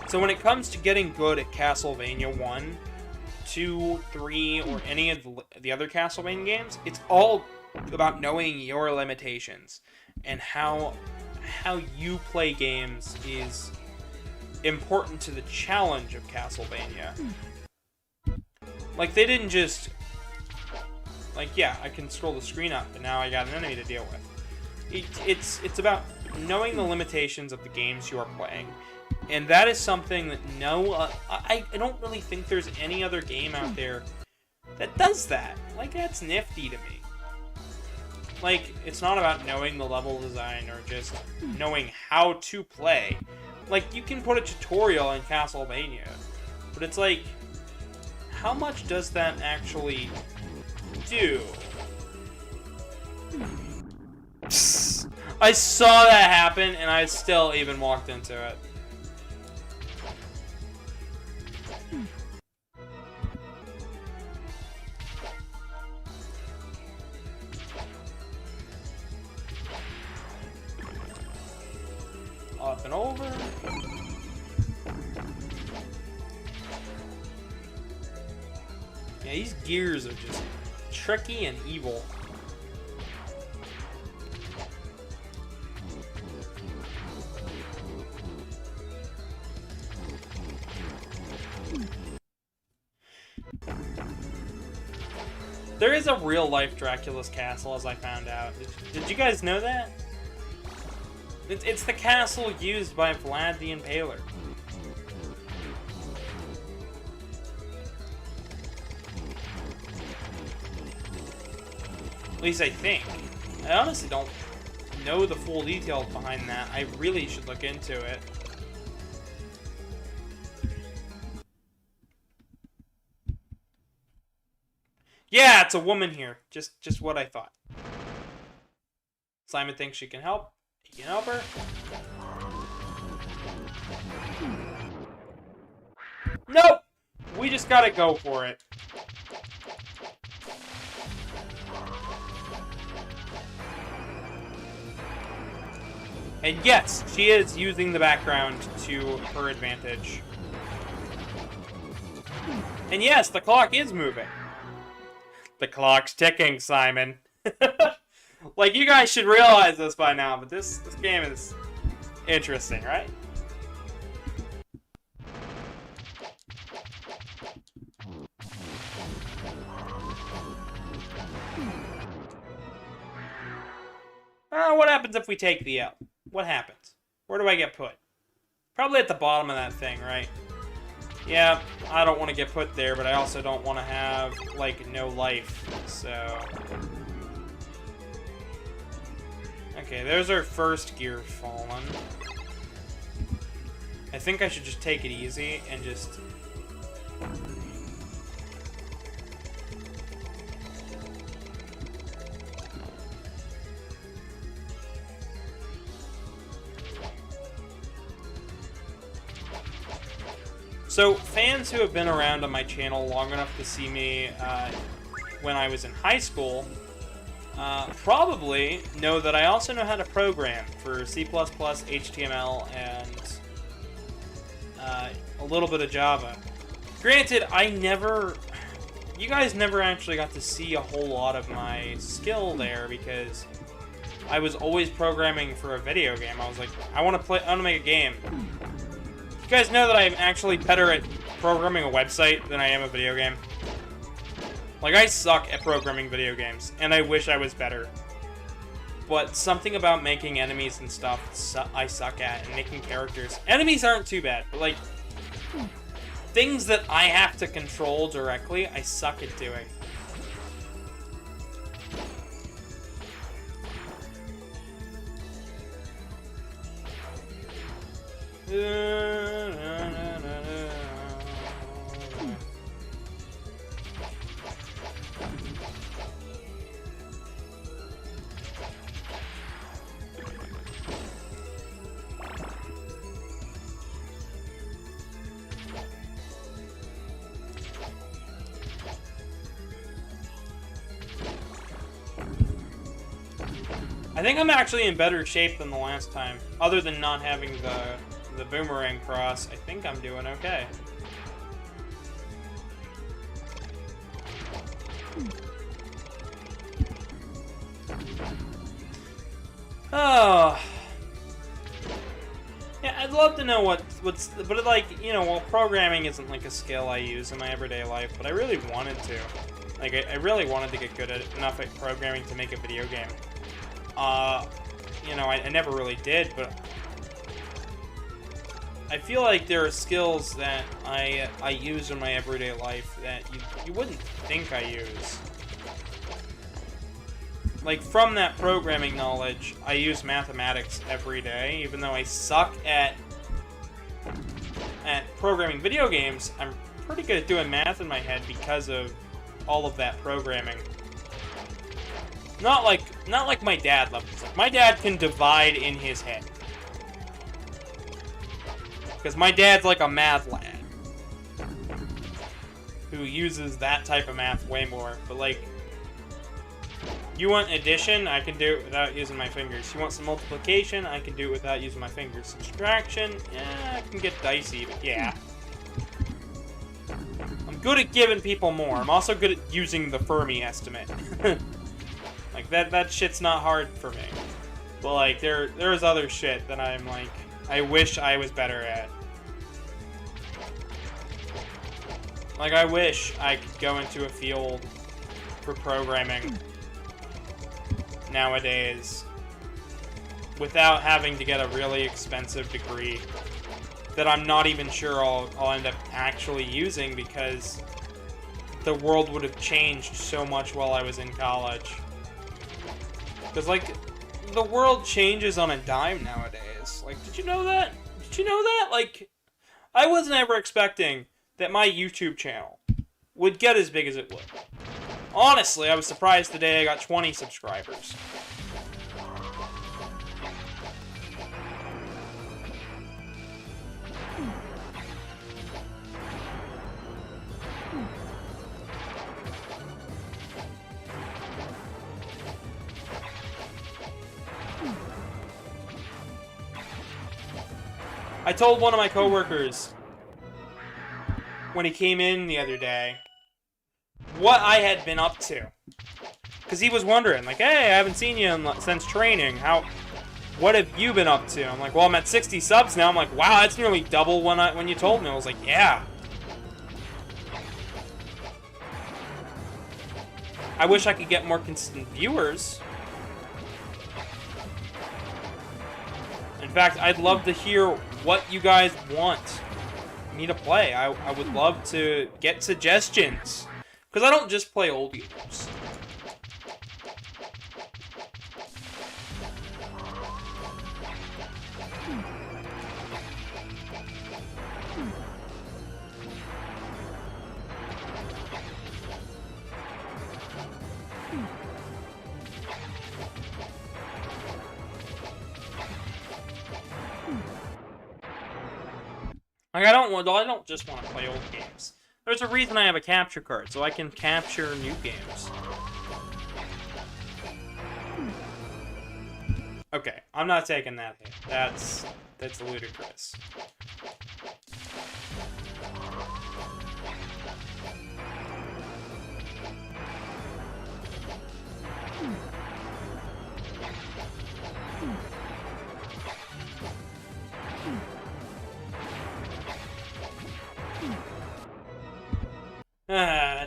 so when it comes to getting good at Castlevania 1, 2, 3, or any of the other Castlevania games, it's all about knowing your limitations. And how you play games is important to the challenge of Castlevania. Like, they didn't just... Like, yeah, I can scroll the screen up, but now I got an enemy to deal with. It's about knowing the limitations of the games you are playing. And that is something that I don't really think there's any other game out there that does that. Like, that's nifty to me. Like, it's not about knowing the level design or just knowing how to play. Like, you can put a tutorial in Castlevania, but it's like, how much does that actually do? I saw that happen, and I still even walked into it. Up and over. Yeah, these gears are just tricky and evil. There is a real-life Dracula's castle, as I found out. Did you guys know that? It's the castle used by Vlad the Impaler. At least I think. I honestly don't know the full details behind that. I really should look into it. Yeah, it's a woman here. Just what I thought. Simon thinks she can help. You can help her. Nope! We just gotta go for it. And yes, she is using the background to her advantage. And yes, the clock is moving. The clock's ticking, Simon. Like, you guys should realize this by now, but this game is interesting, right? What happens if we take the L? What happens? Where do I get put? Probably at the bottom of that thing, right? Yeah, I don't want to get put there, but I also don't want to have, like, no life, so... Okay, there's our first gear fallen. I think I should just take it easy and just... So, fans who have been around on my channel long enough to see me when I was in high school probably know that I also know how to program for C++, HTML, and a little bit of Java. Granted, you guys never actually got to see a whole lot of my skill there because I was always programming for a video game. I was like, I want to make a game. You guys know that I'm actually better at programming a website than I am a video game? Like, I suck at programming video games, and I wish I was better. But something about making enemies and stuff I suck at, and making characters. Enemies aren't too bad, but, like, things that I have to control directly, I suck at doing. I think I'm actually in better shape than the last time. Other than not having the boomerang cross, I think I'm doing okay. Oh. Yeah, I'd love to know but like, you know, well, programming isn't like a skill I use in my everyday life, but I really wanted to. Like, I really wanted to get good at enough at programming to make a video game. You know, I never really did, but I feel like there are skills that I use in my everyday life that you wouldn't think I use. Like, from that programming knowledge, I use mathematics every day, even though I suck at programming video games. I'm pretty good at doing math in my head because of all of that programming. Not like my dad levels. Like, my dad can divide in his head. Because my dad's like a math lad. Who uses that type of math way more. But like, you want addition, I can do it without using my fingers. You want some multiplication, I can do it without using my fingers. Subtraction, I can get dicey, but yeah. I'm good at giving people more. I'm also good at using the Fermi estimate. Like, that shit's not hard for me. But, like, there's other shit that I'm, like, I wish I was better at. Like, I wish I could go into a field for programming nowadays without having to get a really expensive degree that I'm not even sure I'll end up actually using because the world would have changed so much while I was in college. Because, like, the world changes on a dime nowadays. Like, did you know that? Did you know that? Like, I wasn't ever expecting that my YouTube channel would get as big as it would. Honestly, I was surprised the day I got 20 subscribers. I told one of my coworkers when he came in the other day what I had been up to. Because he was wondering, like, hey, I haven't seen you since training. What have you been up to? I'm like, well, I'm at 60 subs now. I'm like, wow, that's nearly double when you told me. I was like, yeah. I wish I could get more consistent viewers. In fact, I'd love to hear what you guys want me to play. I would love to get suggestions. Because I don't just play old games. Like, I don't just want to play old games. There's a reason I have a capture card, so I can capture new games. Okay, I'm not taking that hit. That's ludicrous.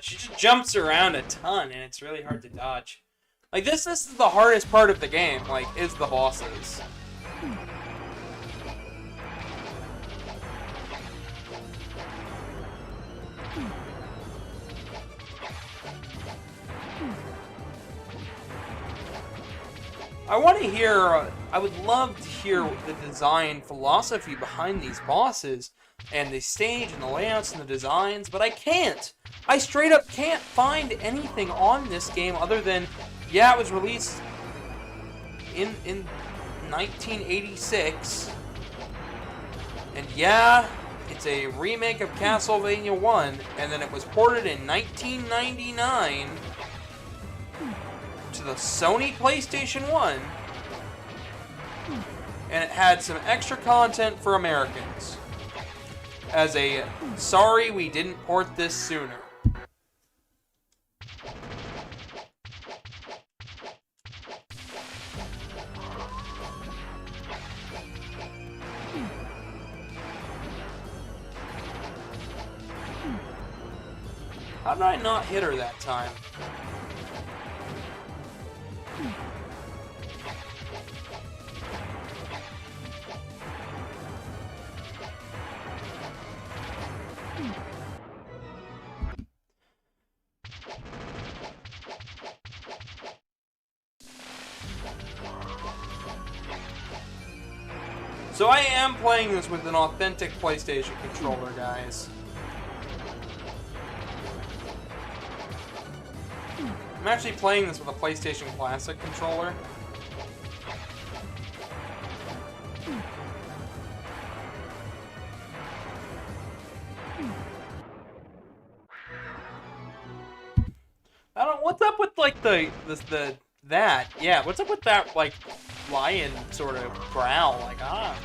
She just jumps around a ton, and it's really hard to dodge. Like, this is the hardest part of the game, like, is the bosses. I want to hear, I would love to hear the design philosophy behind these bosses, and the stage, and the layouts, and the designs, but I can't! I straight up can't find anything on this game other than, yeah, it was released in 1986, and yeah, it's a remake of Castlevania 1, and then it was ported in 1999 to the Sony PlayStation 1, and it had some extra content for Americans. As a, sorry we didn't port this sooner. How did I not hit her that time? So I am playing this with an authentic PlayStation controller, guys. I'm actually playing this with a PlayStation Classic controller. I don't. What's up with like that? Yeah. What's up with that like lion sort of growl? Like ah.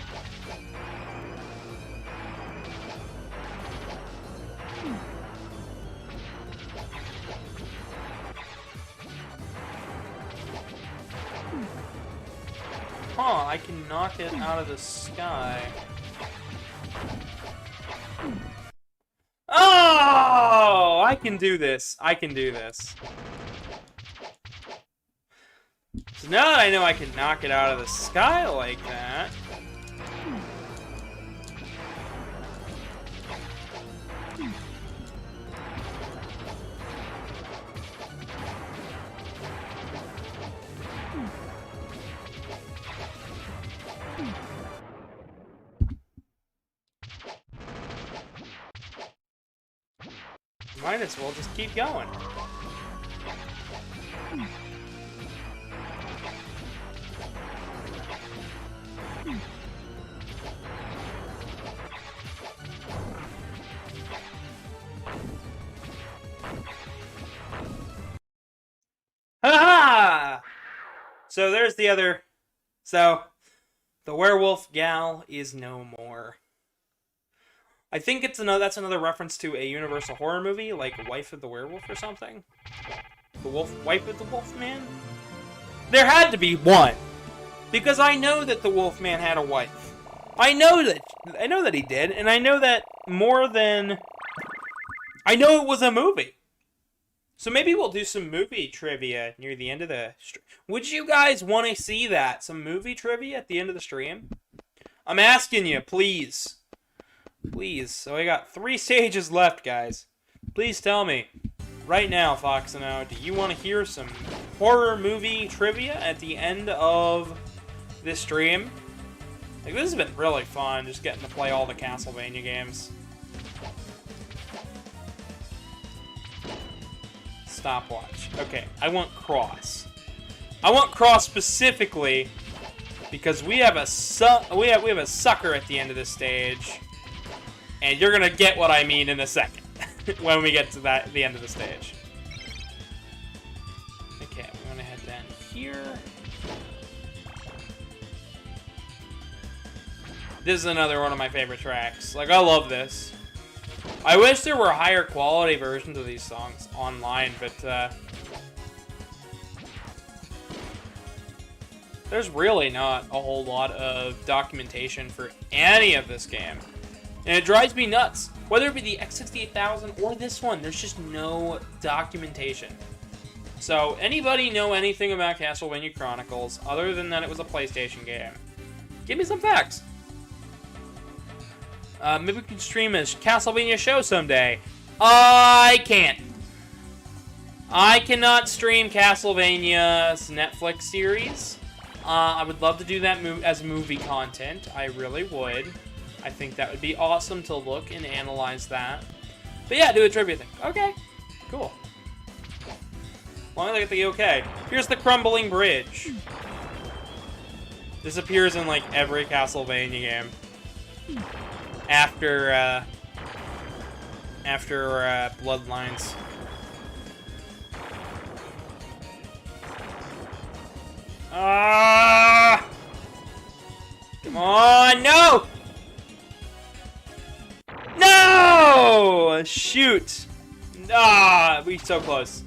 Huh, I can knock it out of the sky. Oh! I can do this. I can do this. So now that I know I can knock it out of the sky like that... Might as well just keep going. Ha-ha! So there's the other... So, the werewolf gal is no more. I think that's another reference to a Universal horror movie, like Wife of the Werewolf or something. Wife of the Wolfman? There had to be one! Because I know that the Wolfman had a wife. I know that he did, and I know that more than... I know it was a movie. So maybe we'll do some movie trivia near the end of the stream. Would you guys want to see that? Some movie trivia at the end of the stream? I'm asking you, please. Please. So I got 3 stages left, guys. Please tell me, right now, Foxino, do you want to hear some horror movie trivia at the end of this stream? Like, this has been really fun, just getting to play all the Castlevania games. Stopwatch. Okay, I want cross. I want cross specifically because we have a sucker at the end of this stage, and you're gonna get what I mean in a second when we get to the end of the stage. Okay, we're gonna head down here. This is another one of my favorite tracks. Like, I love this. I wish there were higher quality versions of these songs online, but there's really not a whole lot of documentation for any of this game. And it drives me nuts. Whether it be the X68000 or this one, there's just no documentation. So, anybody know anything about Castlevania Chronicles, other than that it was a PlayStation game? Give me some facts. Maybe we can stream a Castlevania show someday. I can't. I cannot stream Castlevania's Netflix series. I would love to do that as movie content. I really would. I think that would be awesome to look and analyze that. But yeah, do a trivia thing. Okay, cool. As long as I get the okay. Here's the Crumbling Bridge. This appears in like every Castlevania game. After Bloodlines. Come on, no! No! Shoot! We're so close.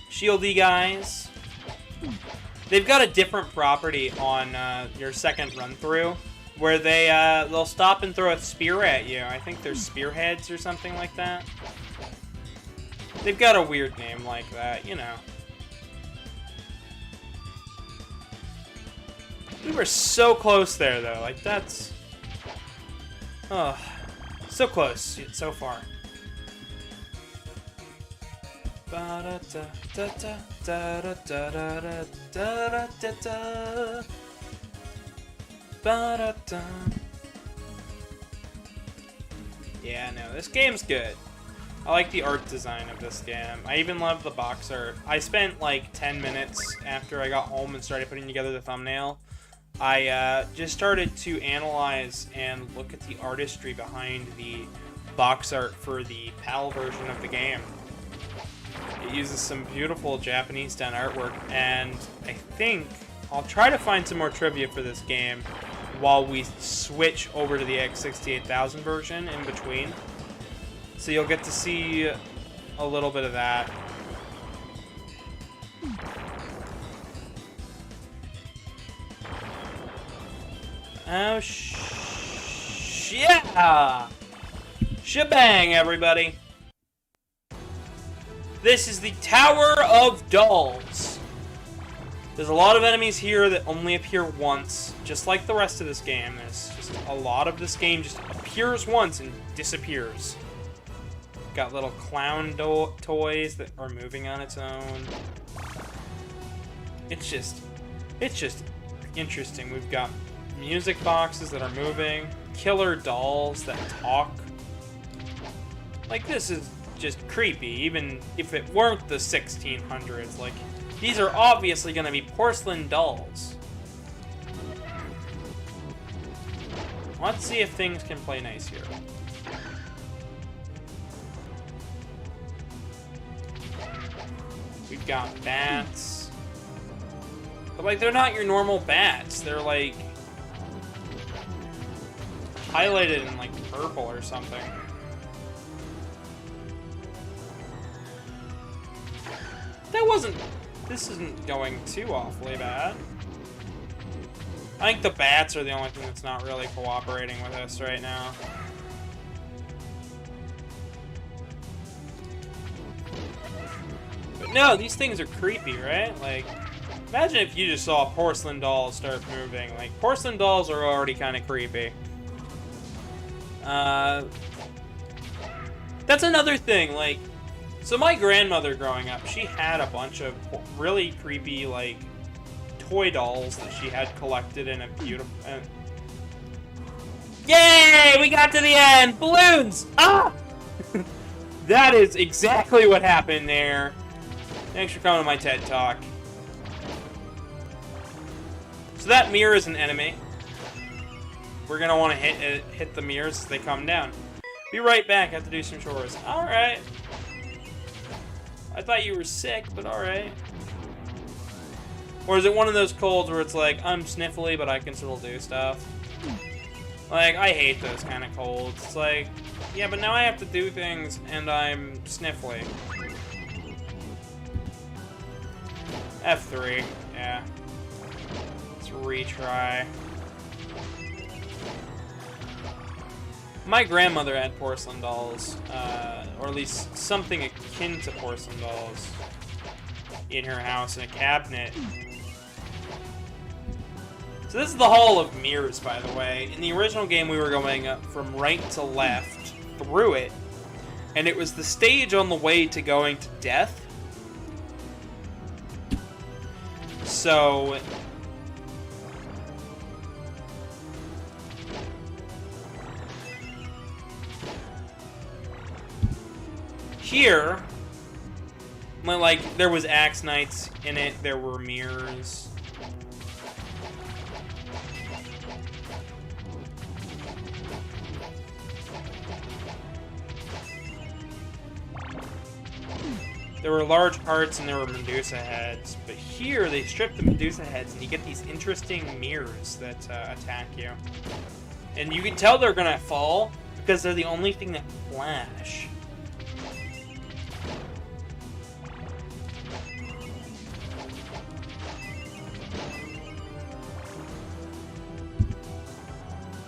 Shieldy guys. They've got a different property on your second run through, where they'll stop and throw a spear at you. I think they're spearheads or something like that. They've got a weird name like that, you know. We were so close there, though. Like, that's... Oh, so close, yet so far. Yeah, no, this game's good. I like the art design of this game. I even love the box art. I spent like 10 minutes after I got home and started putting together the thumbnail. I just started to analyze and look at the artistry behind the box art for the PAL version of the game. It uses some beautiful Japanese-style artwork, and I think I'll try to find some more trivia for this game while we switch over to the X68000 version in between. So you'll get to see a little bit of that. Oh, yeah! Shebang, everybody! This is the Tower of Dolls. There's a lot of enemies here that only appear once, just like the rest of this game. There's just a lot of this game just appears once and disappears. Got little clown toys that are moving on its own. It's just interesting. We've got music boxes that are moving, killer dolls that talk. Like, this is just creepy, even if it weren't the 1600s. Like, these are obviously going to be porcelain dolls. Let's see if things can play nice here. You've got bats. But, like, they're not your normal bats. They're, like, highlighted in, like, purple or something. That wasn't... This isn't going too awfully bad. I think the bats are the only thing that's not really cooperating with us right now. But no, these things are creepy, right? Like, imagine if you just saw porcelain dolls start moving. Like, porcelain dolls are already kind of creepy. That's another thing, like, so my grandmother growing up, she had a bunch of really creepy, like, toy dolls that she had collected in a beautiful... Yay! We got to the end! Balloons! Ah! That is exactly what happened there. Thanks for coming to my TED Talk. So that mirror is an enemy. We're gonna want to hit the mirrors as they come down. Be right back, I have to do some chores. Alright. I thought you were sick, but alright. Or is it one of those colds where it's like, I'm sniffly, but I can still do stuff? Like, I hate those kind of colds. It's like, yeah, but now I have to do things, and I'm sniffly. F3, yeah. Let's retry. My grandmother had porcelain dolls, or at least something akin to porcelain dolls in her house in a cabinet. So this is the Hall of Mirrors, by the way. In the original game, we were going up from right to left through it, and it was the stage on the way to going to death. So... here, like, there was Axe Knights in it, there were mirrors. There were large hearts and there were Medusa heads, but here they stripped the Medusa heads and you get these interesting mirrors that attack you. And you can tell they're gonna fall because they're the only thing that flash.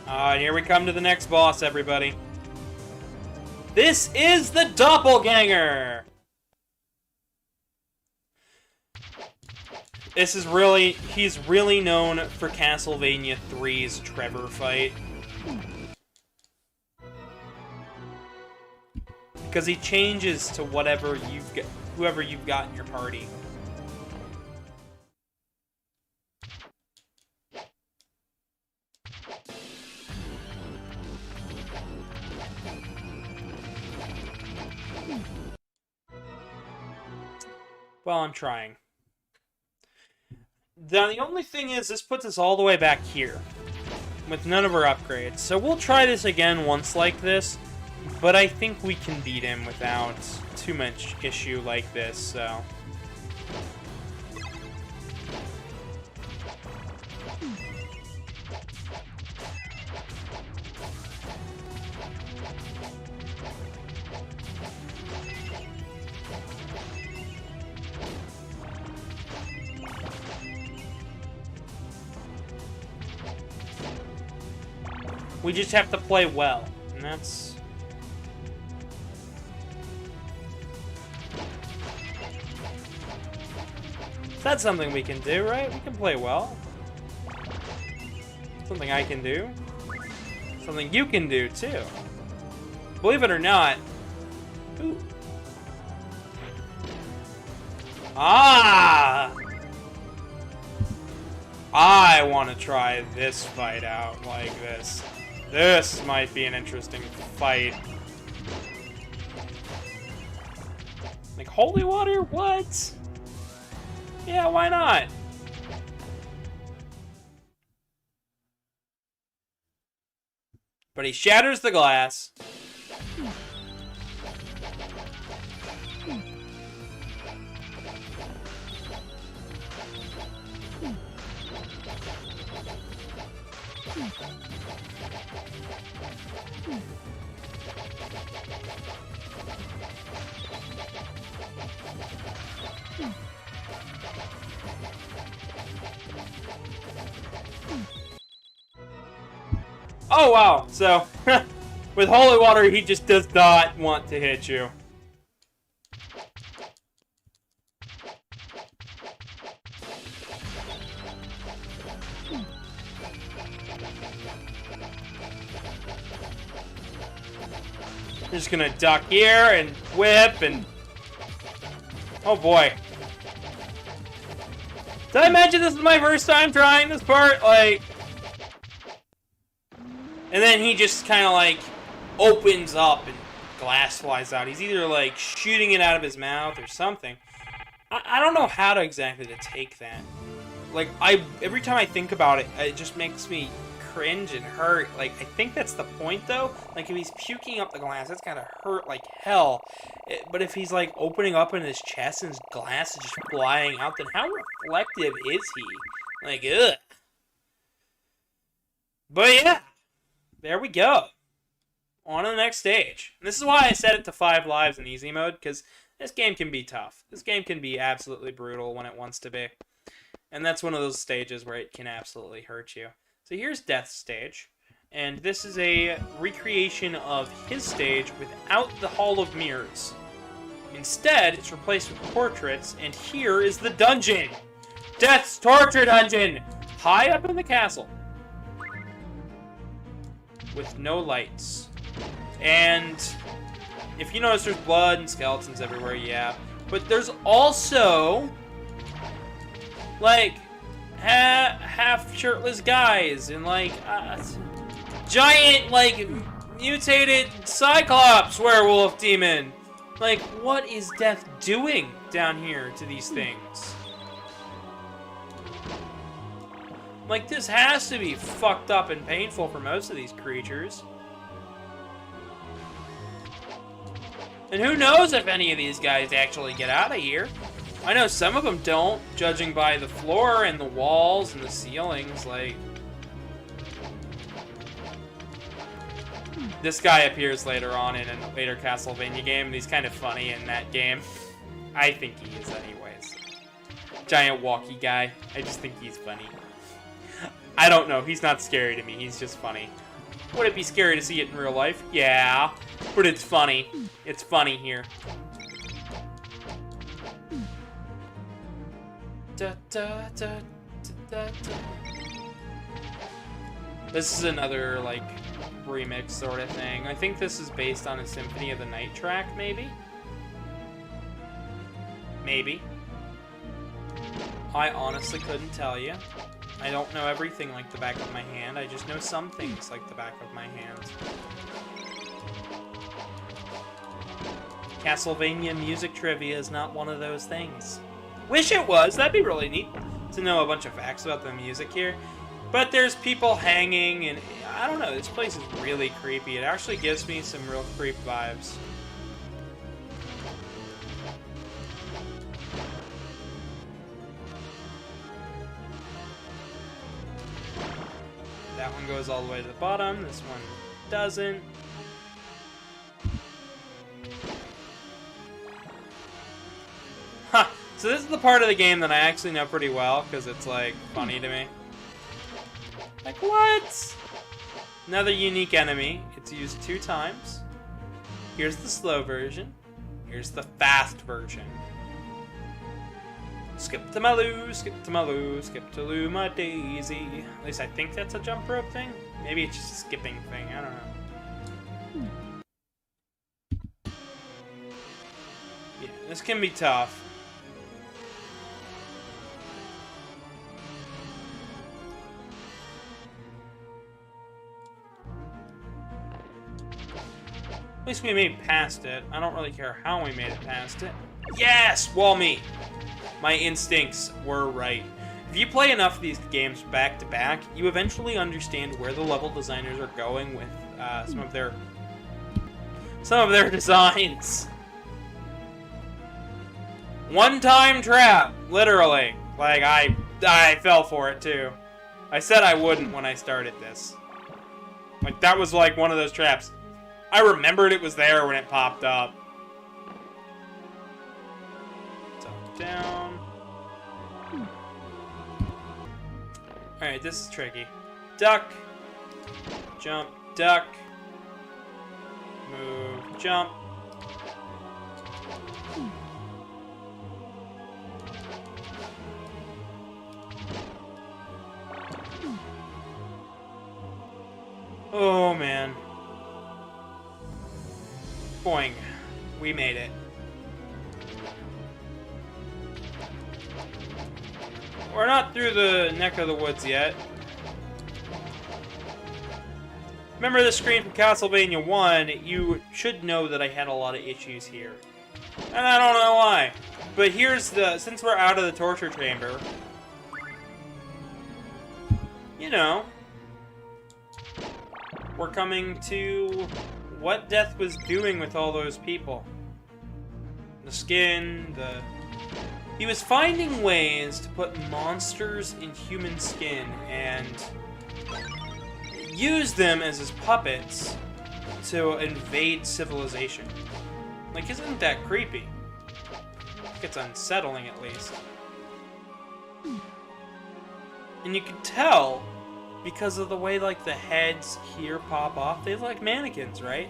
And here we come to the next boss, everybody. This is the Doppelganger! This is really... He's really known for Castlevania 3's Trevor fight. Because he changes to whoever you've got in your party. Well, I'm trying. Now, the only thing is, this puts us all the way back here, with none of our upgrades. So we'll try this again once like this, but I think we can beat him without too much issue like this, so... We just have to play well, and that's... That's something we can do, right? We can play well. Something I can do. Something you can do, too. Believe it or not... Ooh. Ah! I want to try this fight out like this. This might be an interesting fight. Like, holy water? What? Yeah, why not? But he shatters the glass. Oh, wow. So, with holy water, he just does not want to hit you. We're just gonna duck here and whip and... Oh, boy. Did I mention this is my first time trying this part? Like... And then he just kind of, like, opens up and glass flies out. He's either, like, shooting it out of his mouth or something. I don't know how to exactly to take that. Like, every time I think about it, it just makes me cringe and hurt. Like, I think that's the point, though. Like, if he's puking up the glass, that's gotta hurt like hell. But if he's, like, opening up in his chest and his glass is just flying out, then how reflective is he? Like, ugh. But, yeah. There we go. On to the next stage. And this is why I set it to 5 lives in easy mode, because this game can be tough. This game can be absolutely brutal when it wants to be. And that's one of those stages where it can absolutely hurt you. So here's Death's stage. And this is a recreation of his stage without the Hall of Mirrors. Instead, it's replaced with portraits, and here is the dungeon! Death's Torture Dungeon! High up in the castle. With no lights. And if you notice, there's blood and skeletons everywhere, yeah. But there's also, like, half shirtless guys and, like, giant, like, mutated Cyclops werewolf demon. Like, what is Death doing down here to these things? Like, this has to be fucked up and painful for most of these creatures. And who knows if any of these guys actually get out of here. I know some of them don't, judging by the floor and the walls and the ceilings, like... This guy appears later on in a later Castlevania game, and he's kind of funny in that game. I think he is anyways. Giant walkie guy. I just think he's funny. I don't know, he's not scary to me, he's just funny. Would it be scary to see it in real life? Yeah, but it's funny. It's funny here. Da, da, da, da, da. This is another, like, remix sort of thing. I think this is based on a Symphony of the Night track, maybe? Maybe. I honestly couldn't tell you. I don't know everything like the back of my hand. I just know some things like the back of my hand. Castlevania music trivia is not one of those things. Wish it was. That'd be really neat to know a bunch of facts about the music here. But there's people hanging, and I don't know. This place is really creepy. It actually gives me some real creep vibes. That one goes all the way to the bottom. This one doesn't. Huh. So this is the part of the game that I actually know pretty well, because it's, like, funny to me. Like, what? Another unique enemy. It's used 2 times. Here's the slow version. Here's the fast version. Skip to my loo, skip to my loo, skip to loo my daisy. At least I think that's a jump rope thing. Maybe it's just a skipping thing, I don't know. Yeah, this can be tough. At least we made it past it. I don't really care how we made it past it. Yes! Wall meat! My instincts were right. If you play enough of these games back to back, you eventually understand where the level designers are going with some of their designs. One-time trap, literally. Like I fell for it too. I said I wouldn't when I started this. Like, that was like one of those traps. I remembered it was there when it popped up. Up, down. Alright, this is tricky. Duck. Jump. Duck. Move. Jump. Oh, man. Boing. We made it. We're not through the neck of the woods yet. Remember the screen from Castlevania 1, you should know that I had a lot of issues here. And I don't know why. But here's the... Since we're out of the torture chamber... You know... We're coming to... what Death was doing with all those people. The skin, the... He was finding ways to put monsters in human skin and use them as his puppets to invade civilization. Like, isn't that creepy? It's unsettling, at least. And you can tell, because of the way, like, the heads here pop off, they look like mannequins, right?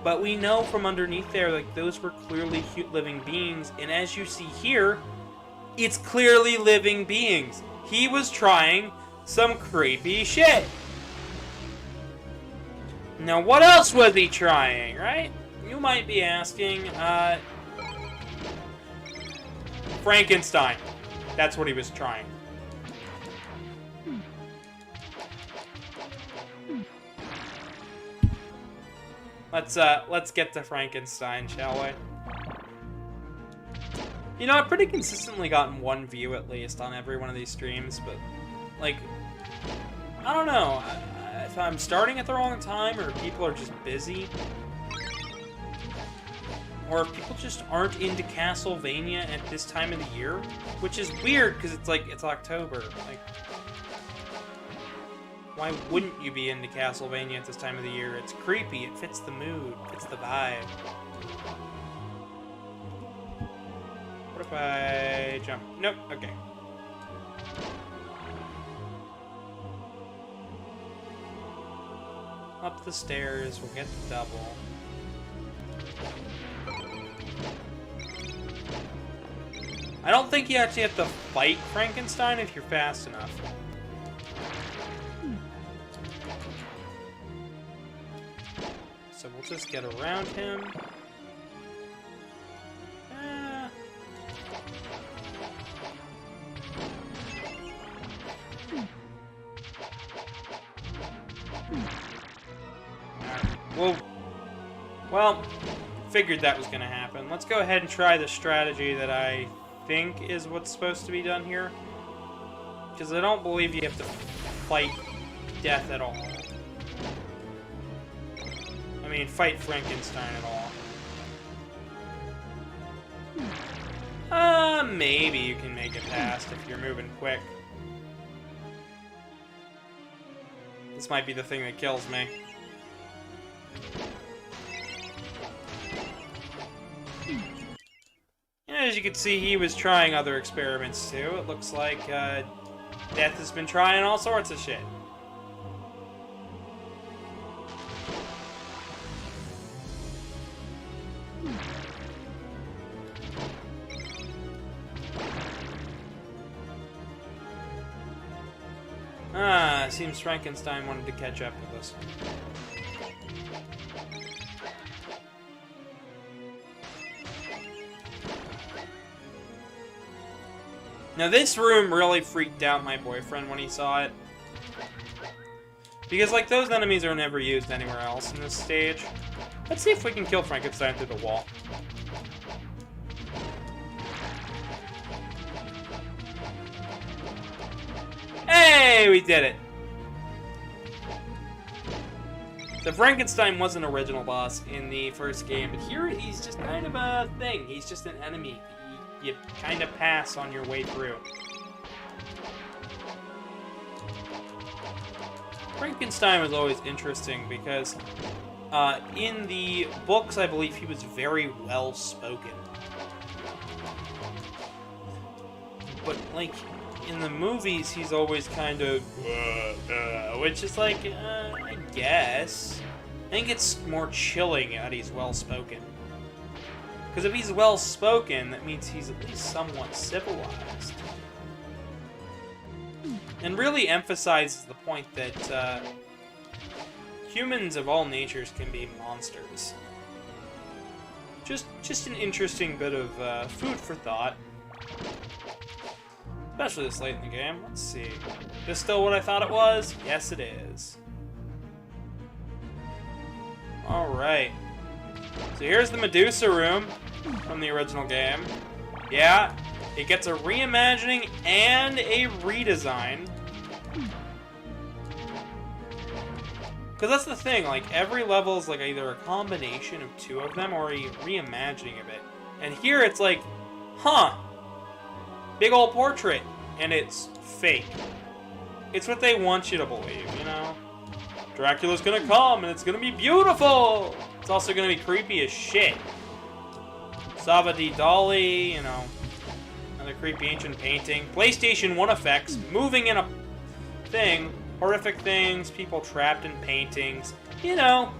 But we know from underneath there, like, those were clearly living beings, and as you see here, it's clearly living beings. He was trying some creepy shit. Now, what else was he trying, right? You might be asking, Frankenstein. That's what he was trying. Let's get to Frankenstein, shall we? You know, I've pretty consistently gotten one view, at least, on every one of these streams, but, like, I don't know. If I'm starting at the wrong time, or people are just busy, or if people just aren't into Castlevania at this time of the year, which is weird, because it's, like, it's October. Like, why wouldn't you be into Castlevania at this time of the year? It's creepy, it fits the mood, it fits the vibe. What if I jump? Nope, okay. Up the stairs, we'll get the double. I don't think you actually have to fight Frankenstein if you're fast enough. So we'll just get around him. Well, figured that was going to happen. Let's go ahead and try the strategy that I think is what's supposed to be done here. Because I don't believe you have to fight Death at all. I mean, fight Frankenstein at all. Maybe you can make it past if you're moving quick. This might be the thing that kills me. As you can see, he was trying other experiments too. It looks like Death has been trying all sorts of shit. Seems Frankenstein wanted to catch up with us. Now this room really freaked out my boyfriend when he saw it. Because, like, those enemies are never used anywhere else in this stage. Let's see if we can kill Frankenstein through the wall. Hey, we did it! The Frankenstein was an original boss in the first game, but here he's just kind of a thing. He's just an enemy. You kind of pass on your way through. Frankenstein was always interesting because in the books, I believe he was very well spoken. But, like, in the movies, he's always kind of, which is like, I guess. I think it's more chilling that he's well spoken. Because if he's well spoken, that means he's at least somewhat civilized. And really emphasizes the point that humans of all natures can be monsters. Just an interesting bit of food for thought. Especially this late in the game. Let's see. Is this still what I thought it was? Yes, it is. Alright. So here's the Medusa Room from the original game. Yeah, it gets a reimagining and a redesign. Because that's the thing, like, every level is like either a combination of two of them or a reimagining of it. And here it's like, huh, big old portrait, and it's fake. It's what they want you to believe, you know? Dracula's gonna come, and it's gonna be beautiful! It's also gonna be creepy as shit. Savadi Dali, you know, another creepy ancient painting. PlayStation 1 effects, moving in a thing, horrific things, people trapped in paintings. You know,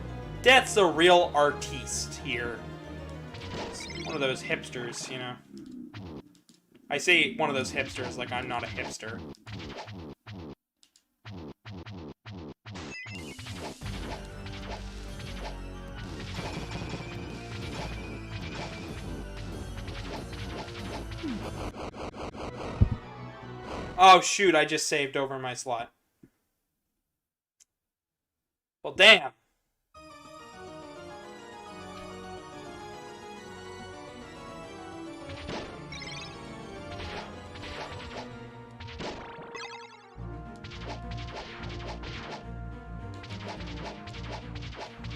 Death's a real artiste here. It's one of those hipsters, you know. I say one of those hipsters like I'm not a hipster. Oh shoot, I just saved over my slot. Well, damn.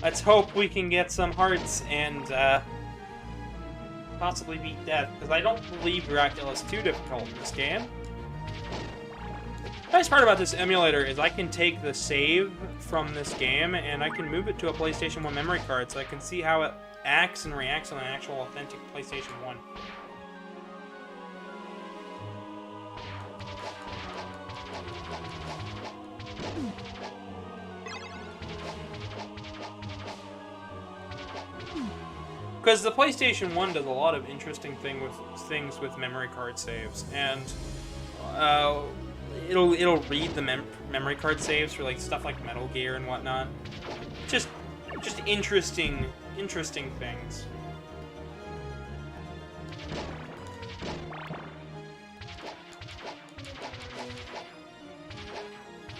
Let's hope we can get some hearts and possibly beat Death, because I don't believe Dracula's too difficult in this game. The nice part about this emulator is I can take the save from this game and I can move it to a PlayStation 1 memory card so I can see how it acts and reacts on an actual authentic PlayStation 1. Because the PlayStation 1 does a lot of interesting things with memory card saves, and it'll read the memory card saves for like stuff like Metal Gear and whatnot. Just interesting things.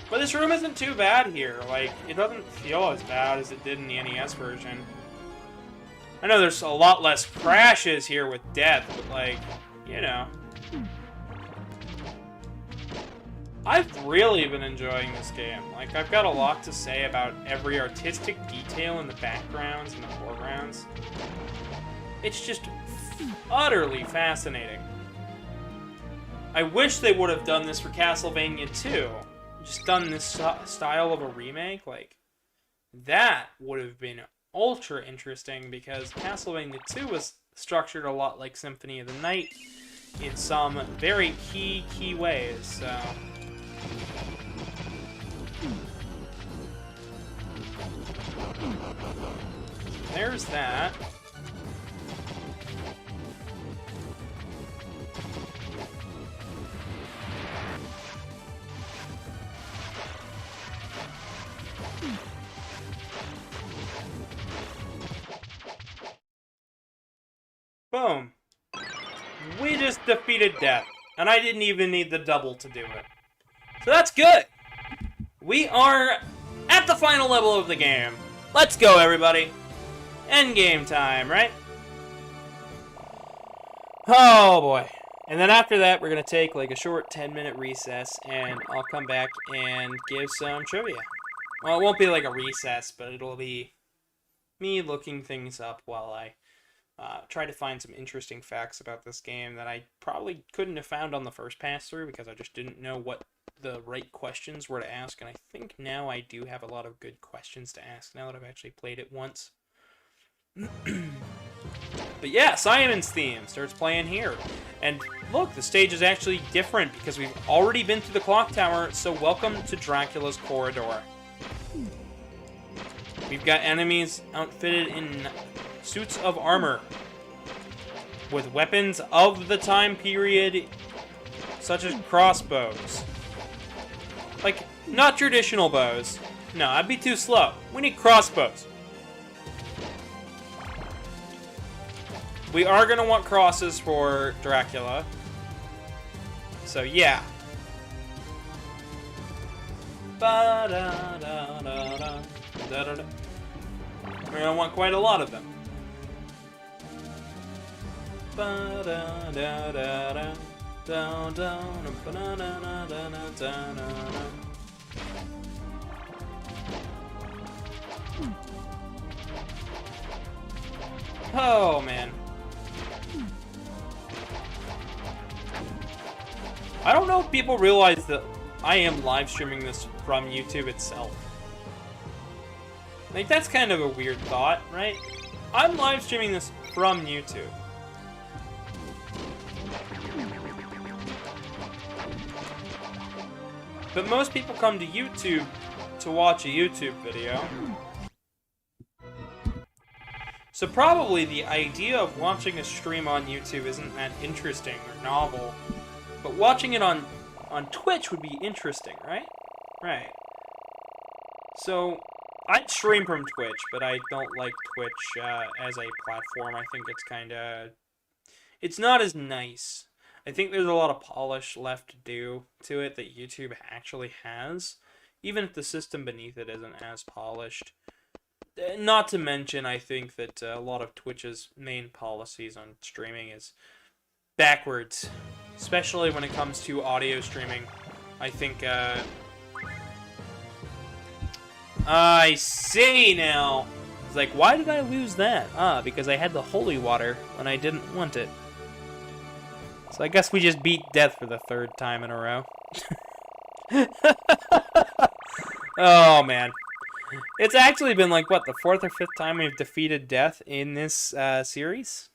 But this room isn't too bad here. Like, it doesn't feel as bad as it did in the NES version. I know there's a lot less crashes here with Death, but like, you know. I've really been enjoying this game. Like, I've got a lot to say about every artistic detail in the backgrounds and the foregrounds. It's just utterly fascinating. I wish they would have done this for Castlevania 2. Just done this style of a remake. Like, that would have been ultra interesting, because Castlevania 2 was structured a lot like Symphony of the Night in some very key ways, so... There's that. Boom. We just defeated Death, and I didn't even need the double to do it. So that's good. We are at the final level of the game. Let's go, everybody. End game time, right? Oh, boy. And then after that, we're going to take like a short 10-minute recess, and I'll come back and give some trivia. Well, it won't be like a recess, but it'll be me looking things up while I try to find some interesting facts about this game that I probably couldn't have found on the first pass-through because I just didn't know what the right questions were to ask, and I think now I do have a lot of good questions to ask now that I've actually played it once. But yeah, Simon's theme starts playing here. And look, the stage is actually different because we've already been through the clock tower, so welcome to Dracula's corridor. We've got enemies outfitted in suits of armor with weapons of the time period, such as crossbows. Like, not traditional bows. No, I'd be too slow. We need crossbows. We are going to want crosses for Dracula. So, yeah. We're going to want quite a lot of them. Oh, man. I don't know if people realize that I am live streaming this from YouTube itself. Like, that's kind of a weird thought, right? I'm live streaming this from YouTube. But most people come to YouTube to watch a YouTube video. So probably the idea of watching a stream on YouTube isn't that interesting or novel. But watching it on Twitch would be interesting, right? Right. So, I'd stream from Twitch, but I don't like Twitch as a platform. I think it's kinda... It's not as nice. I think there's a lot of polish left to do to it that YouTube actually has, even if the system beneath it isn't as polished. Not to mention, I think that a lot of Twitch's main policies on streaming is backwards, especially when it comes to audio streaming. I think, I see now! It's like, why did I lose that? Ah, because I had the holy water when I didn't want it. So I guess we just beat death for the third time in a row. Oh, man. It's actually been like, what, the fourth or fifth time we've defeated death in this series?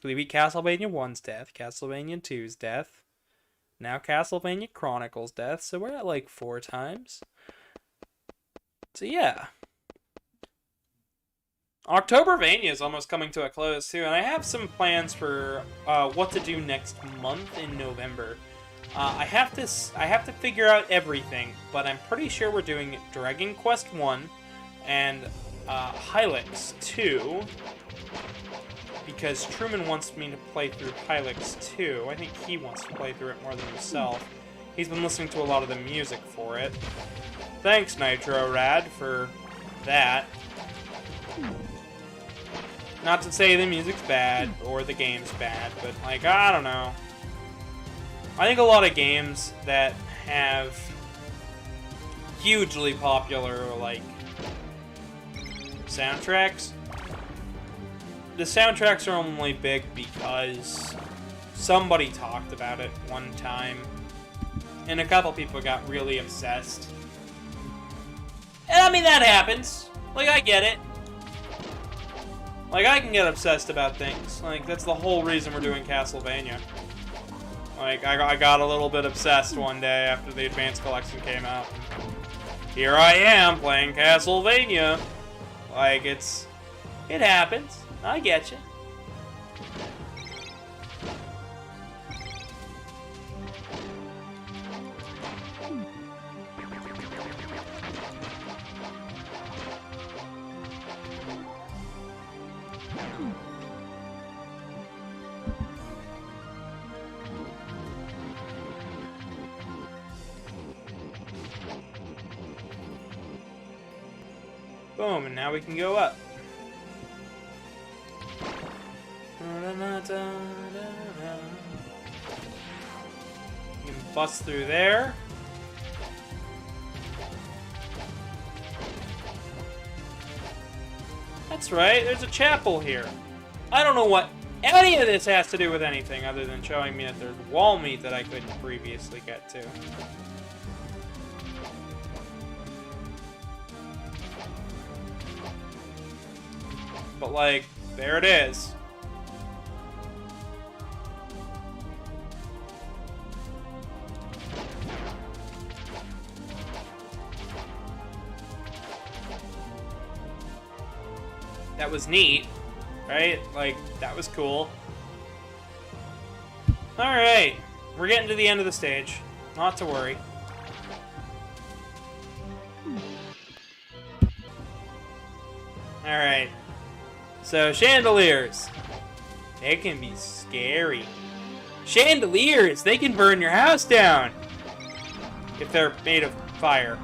We beat Castlevania 1's death, Castlevania 2's death, now Castlevania Chronicles death, so we're at like 4 times. So yeah. OctoberVania is almost coming to a close too, and I have some plans for what to do next month in November. I have to figure out everything, but I'm pretty sure we're doing Dragon Quest 1 and Hylix 2, because Truman wants me to play through Hylix 2. I think he wants to play through it more than himself. He's been listening to a lot of the music for it. Thanks, Nitro Rad, for that. Not to say the music's bad, or the game's bad, but, like, I don't know. I think a lot of games that have hugely popular, like, soundtracks, the soundtracks are only big because somebody talked about it one time, and a couple people got really obsessed. And I mean, that happens. Like, I get it. Like, I can get obsessed about things. Like, that's the whole reason we're doing Castlevania. Like, I got a little bit obsessed one day after the Advanced Collection came out. Here I am, playing Castlevania. Like, it happens. I get you. Boom, and now we can go up. You can bust through there. That's right, there's a chapel here. I don't know what any of this has to do with anything other than showing me that there's wall meat that I couldn't previously get to. But, like, there it is. That was neat, right? Like, that was cool. Alright, we're getting to the end of the stage. Not to worry. Alright. So, chandeliers. They can be scary. Chandeliers! They can burn your house down! If they're made of fire.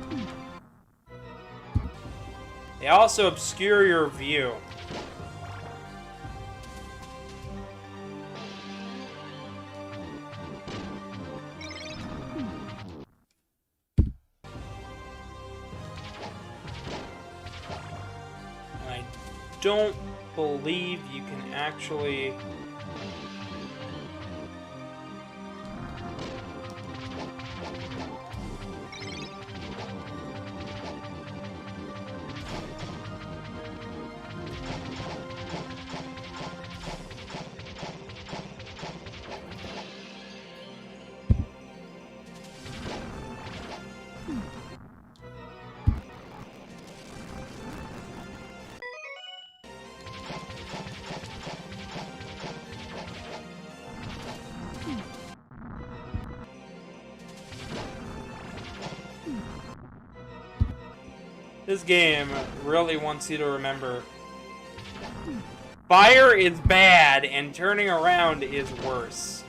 They also obscure your view. And I don't believe you can actually... This game really wants you to remember, fire is bad and turning around is worse.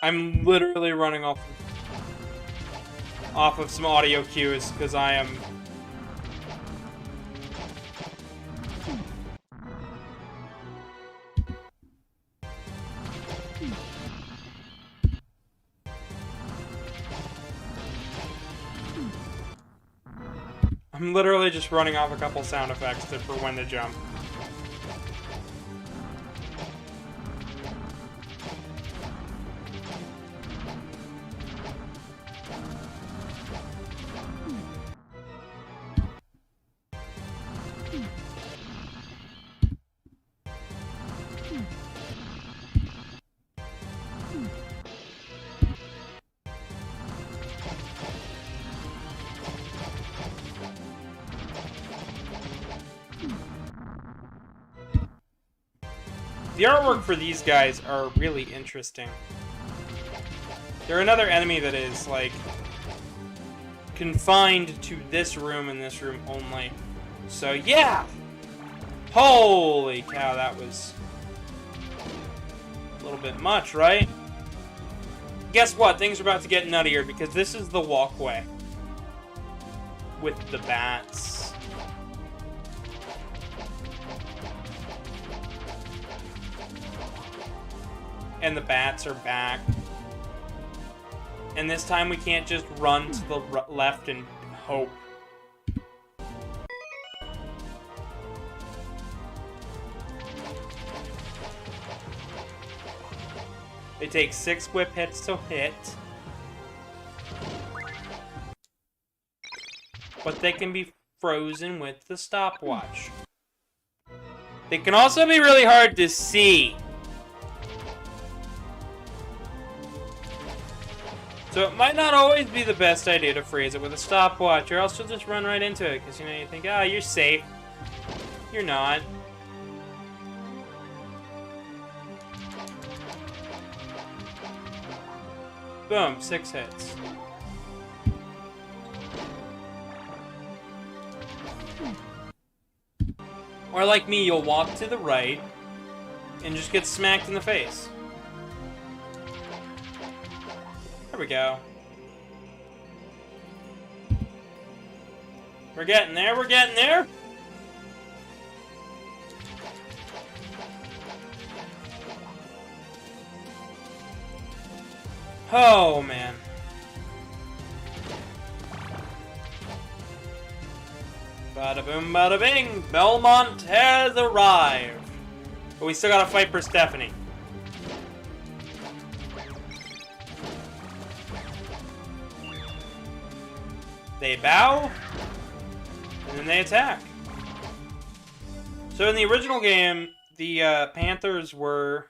I'm literally running off of some audio cues because I am... I'm literally just running off a couple sound effects for when to jump. The artwork for these guys are really interesting. They're another enemy that is, like, confined to this room and this room only. So, yeah! Holy cow, that was a little bit much, right? Guess what? Things are about to get nuttier because this is the walkway with the bats. And the bats are back. And this time we can't just run to the left and hope. They take 6 whip hits to hit. But they can be frozen with the stopwatch. They can also be really hard to see. So it might not always be the best idea to freeze it with a stopwatch, or else you'll just run right into it, because, you know, you think, ah, you're safe. You're not. Boom, 6 hits. Or like me, you'll walk to the right and just get smacked in the face. There we go. We're getting there, we're getting there! Oh, man. Bada boom, bada bing! Belmont has arrived! But we still gotta fight for Stephanie. They bow, and then they attack. So in the original game, the Panthers were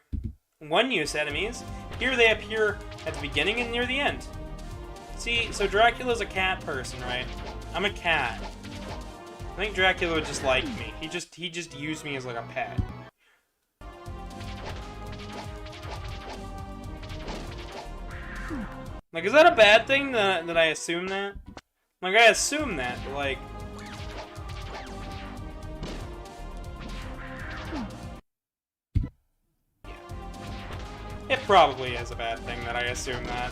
one-use enemies. Here they appear at the beginning and near the end. See, so Dracula's a cat person, right? I'm a cat. I think Dracula would just like me. He just used me as like a pet. Like, is that a bad thing that I assume that? Like, I assume that, but like... Yeah. It probably is a bad thing that I assume that.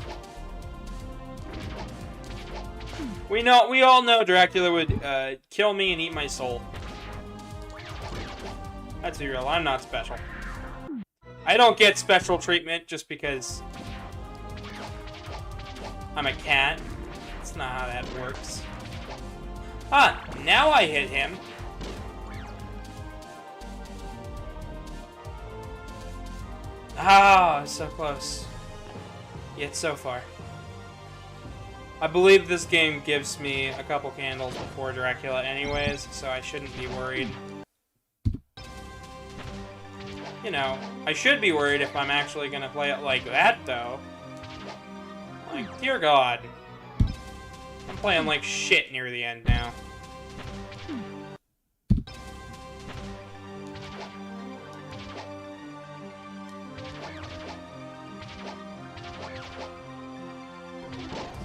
We all know Dracula would kill me and eat my soul. Let's be real, I'm not special. I don't get special treatment just because I'm a cat. That's not how that works. Ah, now I hit him. Ah, so close. Yet so far. I believe this game gives me a couple candles before Dracula anyways, so I shouldn't be worried. You know, I should be worried if I'm actually gonna play it like that, though. Like, dear God. I'm playing like shit near the end now.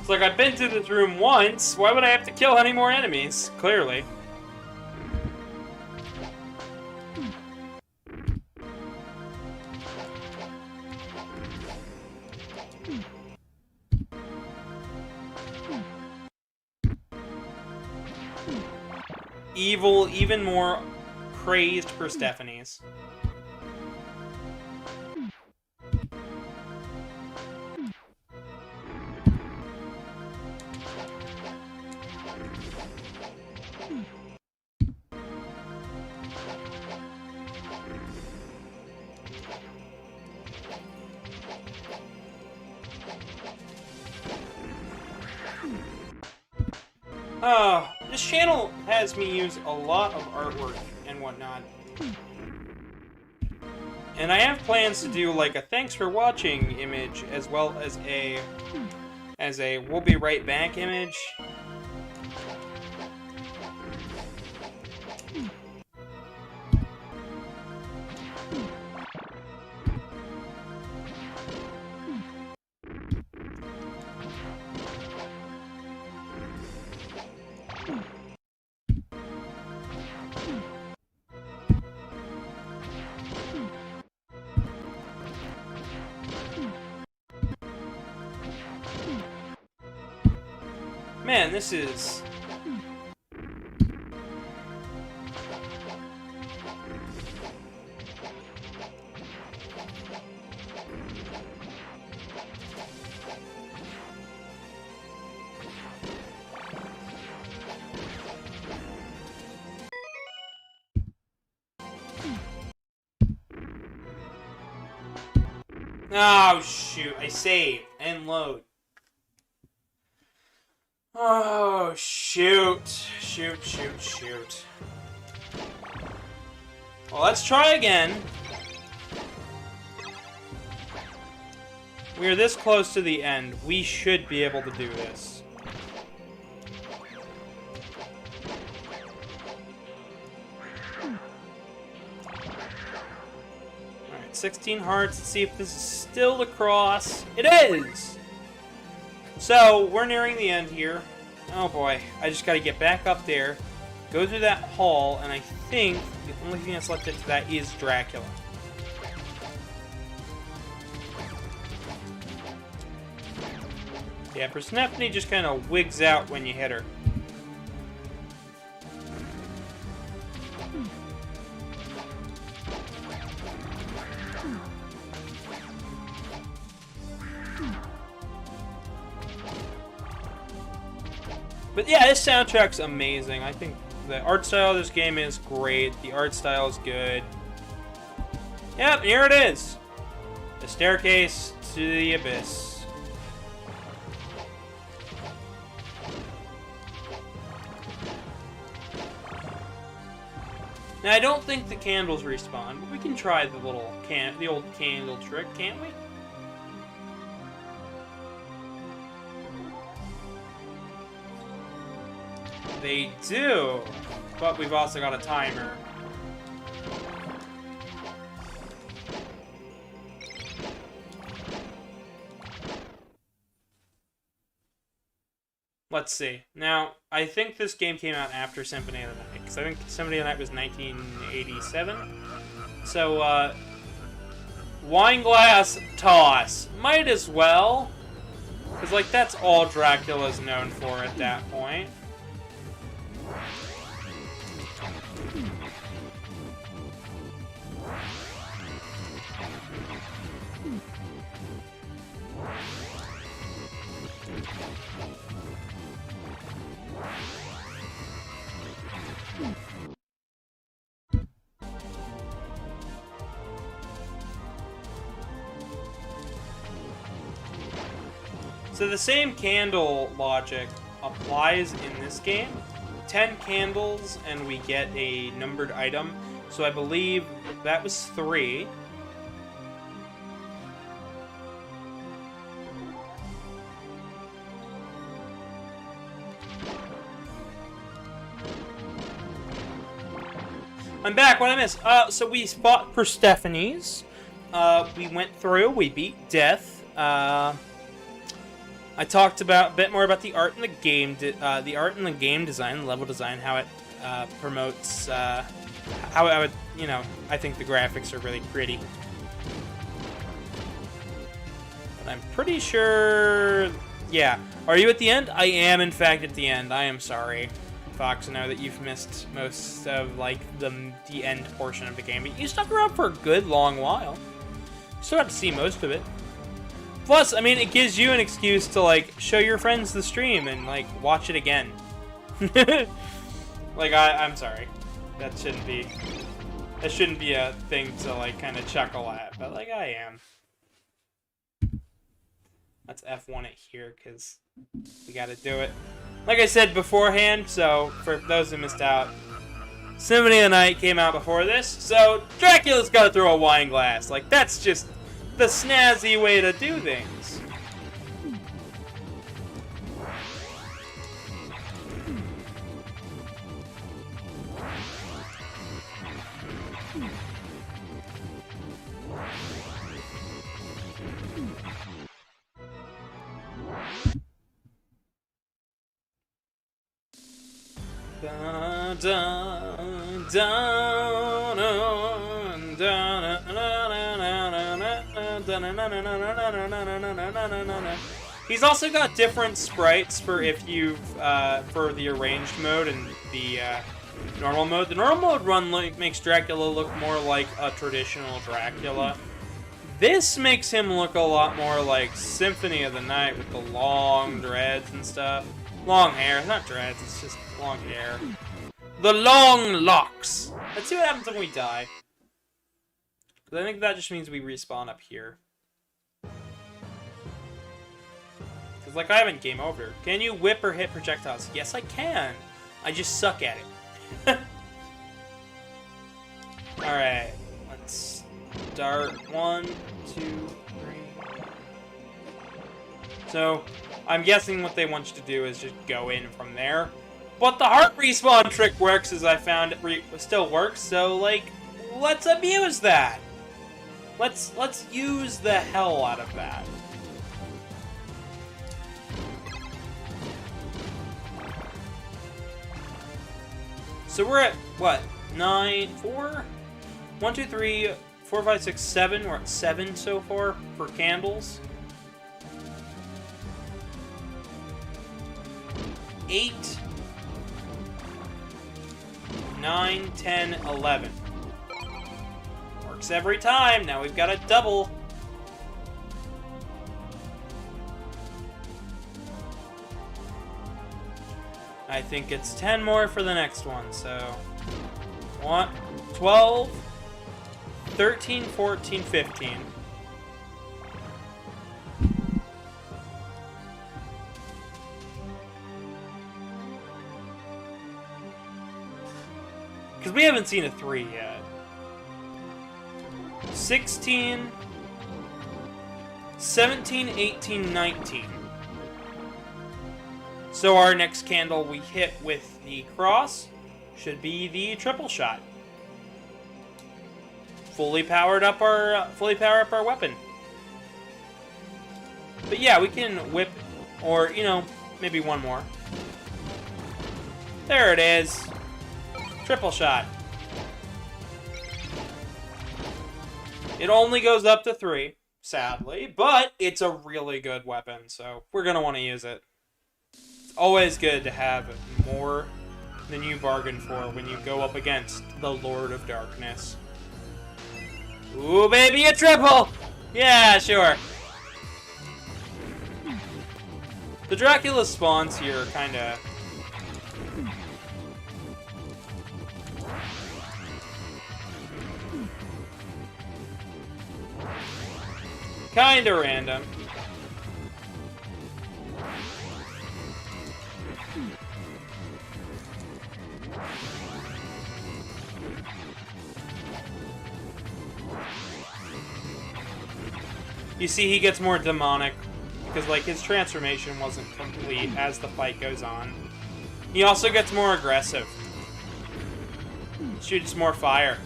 It's like, I've been to this room once, why would I have to kill any more enemies? Clearly. Evil, even more crazed for Stephanie's. This channel has me use a lot of artwork and whatnot. And I have plans to do like a thanks for watching image as well as a we'll be right back image. Man, this is... Oh, shoot. I saved and load. Oh, shoot. Shoot, shoot, shoot. Well, let's try again. We're this close to the end. We should be able to do this. Alright, 16 hearts. Let's see if this is still the cross. It is! So, we're nearing the end here. Oh boy, I just gotta get back up there, go through that hall, and I think the only thing that's left after that is Dracula. Yeah, Persephone just kind of wigs out when you hit her. But yeah, this soundtrack's amazing. I think the art style of this game is great. The art style is good. Yep, here it is. The staircase to the abyss. Now, I don't think the candles respawn, but we can try the old candle trick, can't we? They do, but we've also got a timer. Let's see. Now, I think this game came out after Symphony of the Night, because I think Symphony of the Night was 1987. So, wine glass toss. Might as well. Because, like, that's all Dracula's known for at that point. So the same candle logic applies in this game. 10 candles and we get a numbered item. So I believe that was 3. I'm back. What I missed? So we fought Persephone's. We went through. We beat Death. I talked a bit more about the art and the game, design, level design, how it promotes, how I would, I think the graphics are really pretty. But I'm pretty sure, yeah. Are you at the end? I am, in fact, at the end. I am sorry, Fox. I know that you've missed most of, like, the end portion of the game, but you stuck around for a good long while. You still got to see most of it. Plus, I mean, it gives you an excuse to, like, show your friends the stream and, like, watch it again. Like, I'm sorry. That shouldn't be a thing to, like, kind of chuckle at, but, like, I am. Let's F1 it here, because we gotta do it. Like I said beforehand, so, for those who missed out, Symphony of the Night came out before this, so Dracula's gotta throw a wine glass. Like, that's just the snazzy way to do things. Dun, dun, dun, dun, dun, He's also got different sprites for if you've for the arranged mode and the normal mode. The normal mode makes Dracula look more like a traditional Dracula. This makes him look a lot more like Symphony of the Night with the long dreads and stuff. Long hair, not dreads, it's just long hair. The long locks! Let's see what happens when we die. Because I think that just means we respawn up here. Because, like, I haven't game over. Can you whip or hit projectiles? Yes, I can. I just suck at it. Alright, let's start. 1, 2, 3. So, I'm guessing what they want you to do is just go in from there. But the heart respawn trick works, as I found it still works, so, like, let's abuse that. Let's use the hell out of that. So we're at, what, 9, 4? 1, 2, 3, 4, 5, 6, 7. We're at 7 so far for candles. 8, 9, 10, 11. Works every time. Now we've got a double. I think it's 10 more for the next one, so 1, 12, 13, 14, 15. Because we haven't seen a 3 yet. 16, 17, 18, 19. So our next candle we hit with the cross should be the triple shot. Fully power up our weapon. But yeah, we can whip, or you know, maybe one more. There it is. Triple shot. It only goes up to 3, sadly, but it's a really good weapon, so we're gonna want to use it. It's always good to have more than you bargained for when you go up against the Lord of Darkness. Ooh, baby, a triple! Yeah, sure. The Dracula spawns here are kinda... kinda random. You see, he gets more demonic because, like, his transformation wasn't complete as the fight goes on. He also gets more aggressive. Shoots more fire.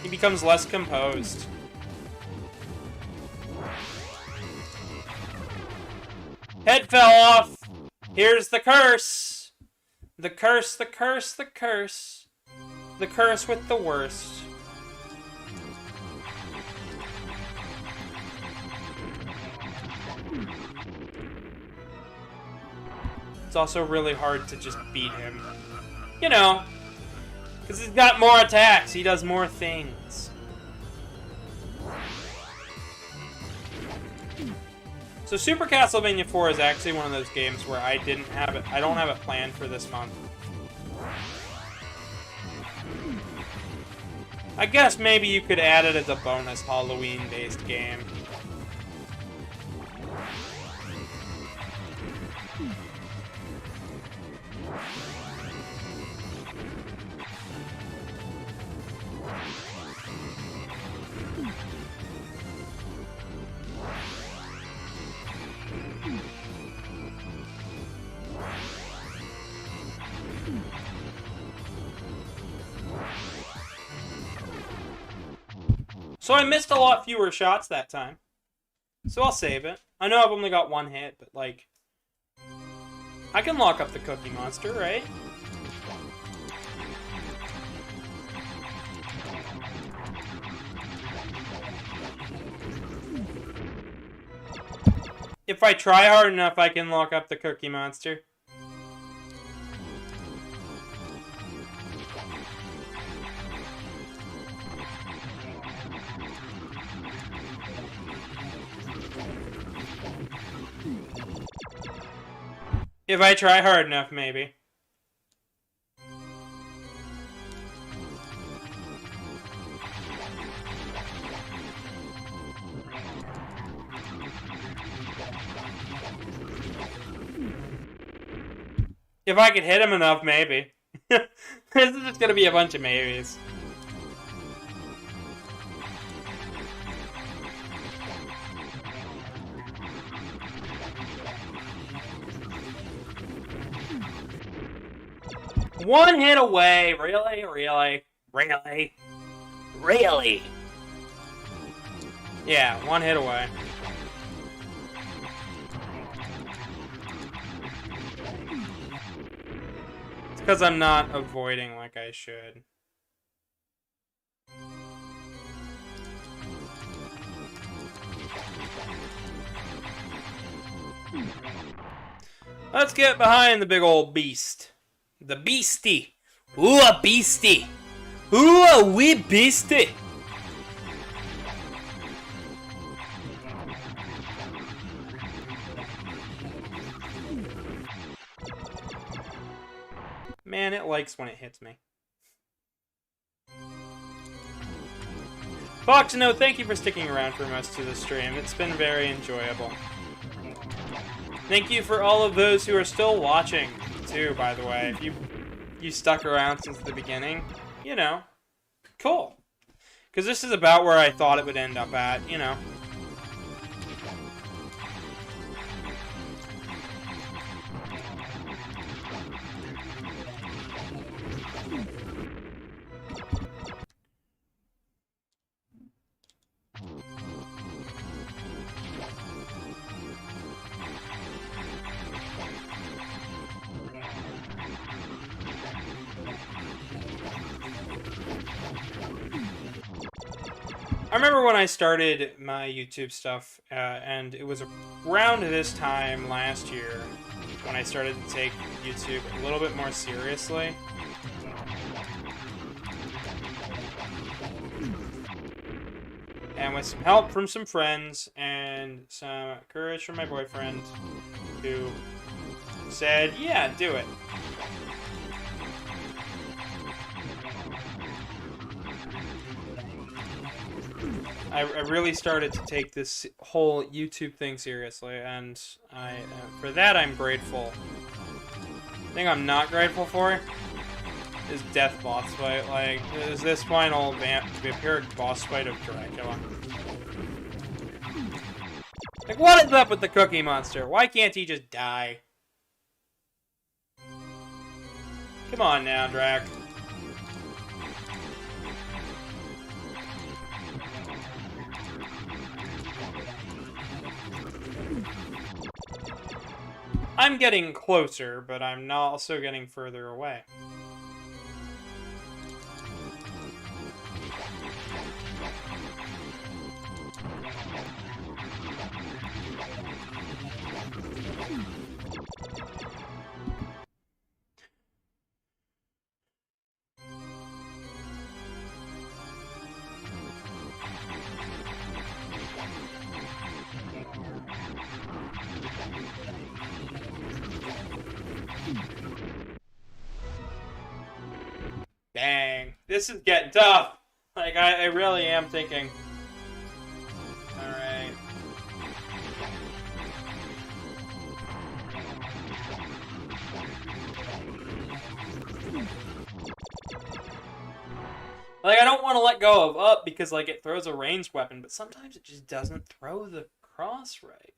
He becomes less composed. Head fell off! Here's the curse! The curse, the curse, the curse. The curse with the worst. It's also really hard to just beat him. You know, because he's got more attacks. He does more things. So Super Castlevania 4 is actually one of those games where I don't have it planned for this month. I guess maybe you could add it as a bonus Halloween-based game. So I missed a lot fewer shots that time. So I'll save it. I know I've only got one hit, but like... I can lock up the Cookie Monster, right? If I try hard enough, I can lock up the Cookie Monster. If I try hard enough, maybe. If I could hit him enough, maybe. This is just gonna be a bunch of maybes. One hit away, really? Really? Really? Really? Yeah, one hit away. Because I'm not avoiding like I should. Let's get behind the big old beast. The beastie. Ooh, a beastie. Ooh, a wee beastie. Man, it likes when it hits me. Fox, no, thank you for sticking around for most of the stream. It's been very enjoyable. Thank you for all of those who are still watching, too, by the way. If you stuck around since the beginning, you know, cool. Because this is about where I thought it would end up at, you know. I remember when I started my YouTube stuff, and it was around this time last year when I started to take YouTube a little bit more seriously. And with some help from some friends and some courage from my boyfriend, who said, yeah, do it. I really started to take this whole YouTube thing seriously, and for that I'm grateful. The thing I'm not grateful for is death boss fight. Like, is this final vampiric boss fight of Dracula? Like, what is up with the Cookie Monster? Why can't he just die? Come on now, Drac. I'm getting closer, but I'm not also getting further away. Dang, this is getting tough. Like, I really am thinking. Alright. Like, I don't want to let go of up because, like, it throws a ranged weapon, but sometimes it just doesn't throw the cross right.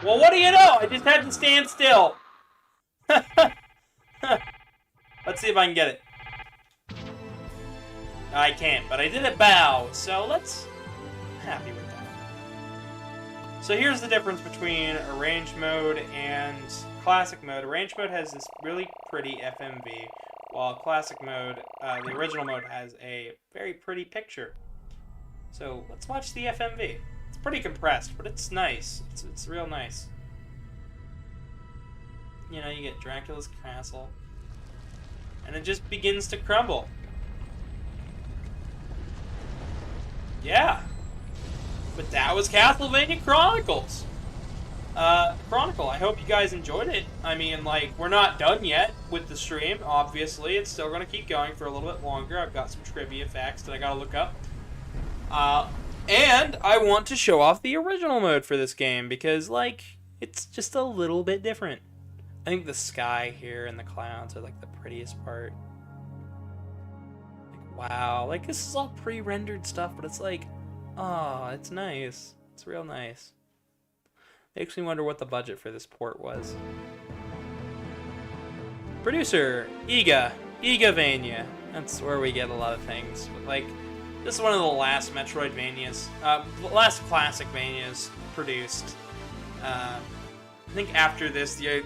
Well, what do you know? I just had to stand still. Let's see if I can get it. I can't, but I did a bow, so I'm happy with that. So here's the difference between arranged mode and classic mode. Arranged mode has this really pretty FMV, while classic mode, the original mode, has a very pretty picture. So let's watch the FMV. It's pretty compressed, but it's nice. It's real nice. You know, you get Dracula's castle, and it just begins to crumble. Yeah. But that was Castlevania Chronicles. Chronicle, I hope you guys enjoyed it. I mean, like, we're not done yet with the stream, obviously. It's still going to keep going for a little bit longer. I've got some trivia facts that I got to look up. And I want to show off the original mode for this game because, like, it's just a little bit different. I think the sky here and the clouds are, like, the prettiest part. Like, wow. Like, this is all pre-rendered stuff, but it's like, oh, it's nice. It's real nice. Makes me wonder what the budget for this port was. Producer, Iga. Igavania. That's where we get a lot of things. But, like, this is one of the last Metroidvanias, last classic Vanias produced. I think after this, the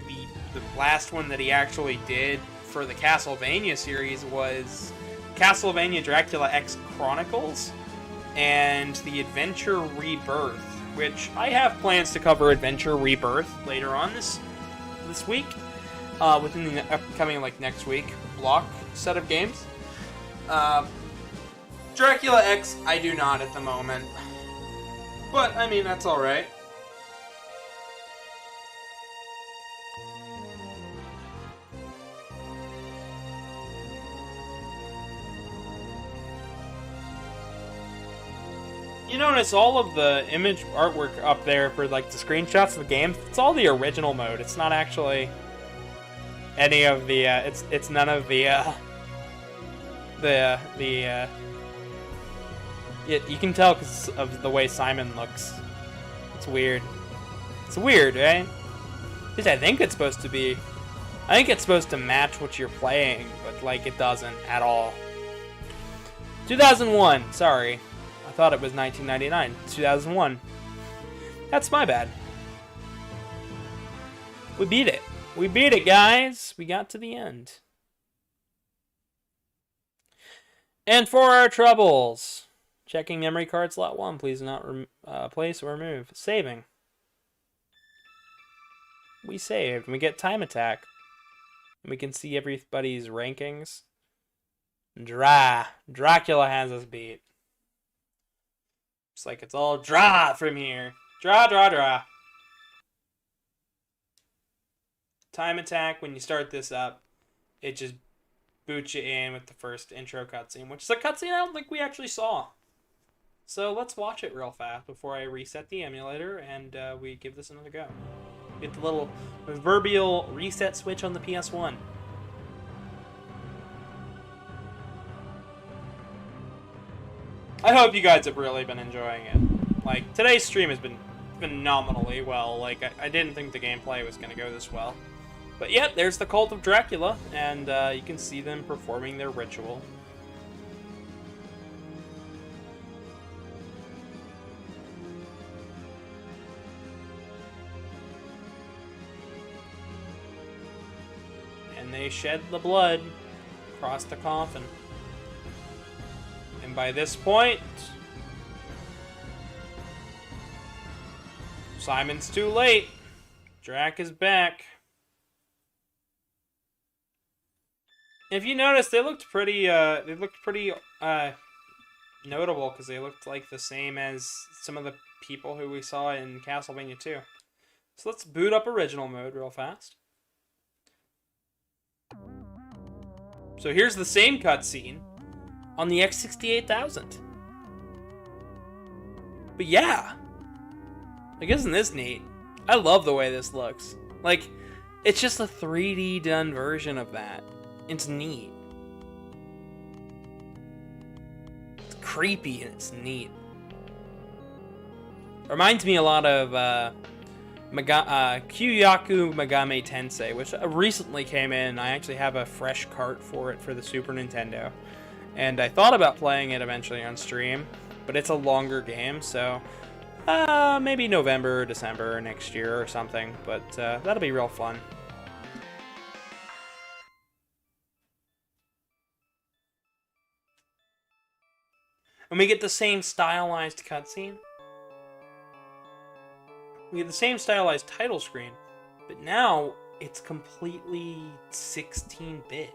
last one that he actually did for the Castlevania series was Castlevania Dracula X Chronicles and the Adventure Rebirth, which I have plans to cover Adventure Rebirth later on this week, within the upcoming, like, next week block set of games. Dracula X, I do not at the moment, but I mean, that's alright. You notice all of the image artwork up there for, like, the screenshots of the game, it's all the original mode. It's not actually any of the, it's none of the, you can tell because of the way Simon looks. It's weird. It's weird, right? At least I think it's supposed to be. I think it's supposed to match what you're playing, but, like, it doesn't at all. 2001, sorry. I thought it was 1999. It's 2001. That's my bad. We beat it. We beat it, guys. We got to the end. And for our troubles, checking memory card slot 1. Please do not place or remove. Saving. We saved. We get time attack. And we can see everybody's rankings. Dracula has us beat. It's like it's all from here. Draw. Time attack, when you start this up, it just boots you in with the first intro cutscene, which is a cutscene I don't think we actually saw. So let's watch it real fast before I reset the emulator and we give this another go. Get the little proverbial reset switch on the PS1. I hope you guys have really been enjoying it. Like, today's stream has been phenomenally well. Like, I didn't think the gameplay was going to go this well. But yep, there's the Cult of Dracula, and you can see them performing their ritual. And they shed the blood across the coffin. And by this point, Simon's too late. Drac is back. If you notice, they looked pretty notable because they looked like the same as some of the people who we saw in Castlevania 2. So let's boot up original mode real fast. So here's the same cutscene on the X68000. But yeah, like, isn't this neat? I love the way this looks. Like, it's just a 3D done version of that. It's neat. It's creepy and it's neat. Reminds me a lot of Kyoyaku Megami Tensei, which recently came in. I actually have a fresh cart for it for the Super Nintendo. And I thought about playing it eventually on stream, but it's a longer game, so maybe November or December next year or something. But that'll be real fun. And we get the same stylized cutscene. We get the same stylized title screen, but now it's completely 16-bit.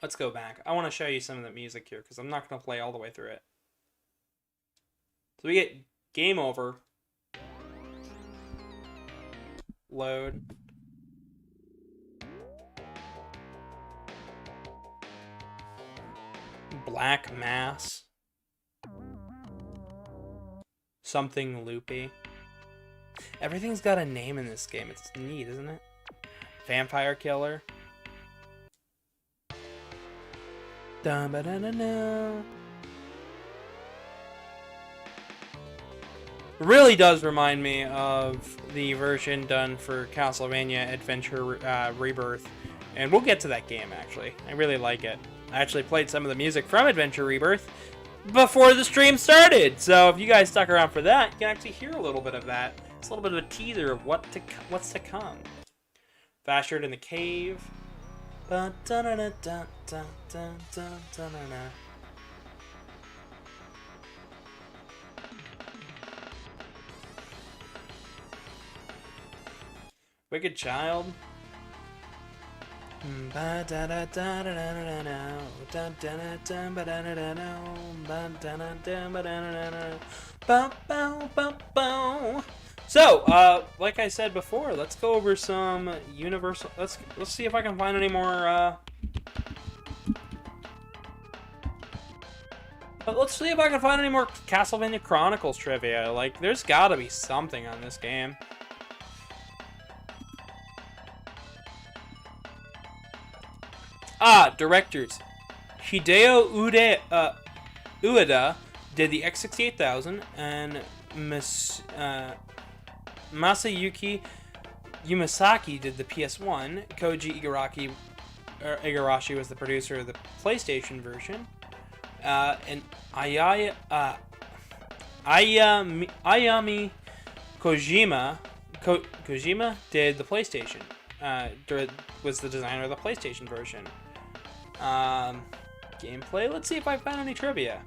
Let's go back. I want to show you some of the music here, because I'm not going to play all the way through it. So we get game over. Load. Black Mass. Something loopy. Everything's got a name in this game. It's neat, isn't it? Vampire Killer. Dun, ba, da, da, da. Really does remind me of the version done for Castlevania Adventure Rebirth. And we'll get to that game, actually. I really like it. I actually played some of the music from Adventure Rebirth before the stream started. So if you guys stuck around for that, you can actually hear a little bit of that. It's a little bit of a teaser of what's to come. Bastard in the cave. Wicked Child. So, like I said before, let's go over some universal. Let's see if I can find any more. Let's see if I can find any more Castlevania Chronicles trivia. Like, there's got to be something on this game. Directors. Hideo Ueda did the X68000, and Masayuki Yamasaki did the PS1. Koji Igarashi was the producer of the PlayStation version. And Ayami Kojima did the PlayStation. Was the designer of the PlayStation version. Gameplay. Let's see if I found any trivia.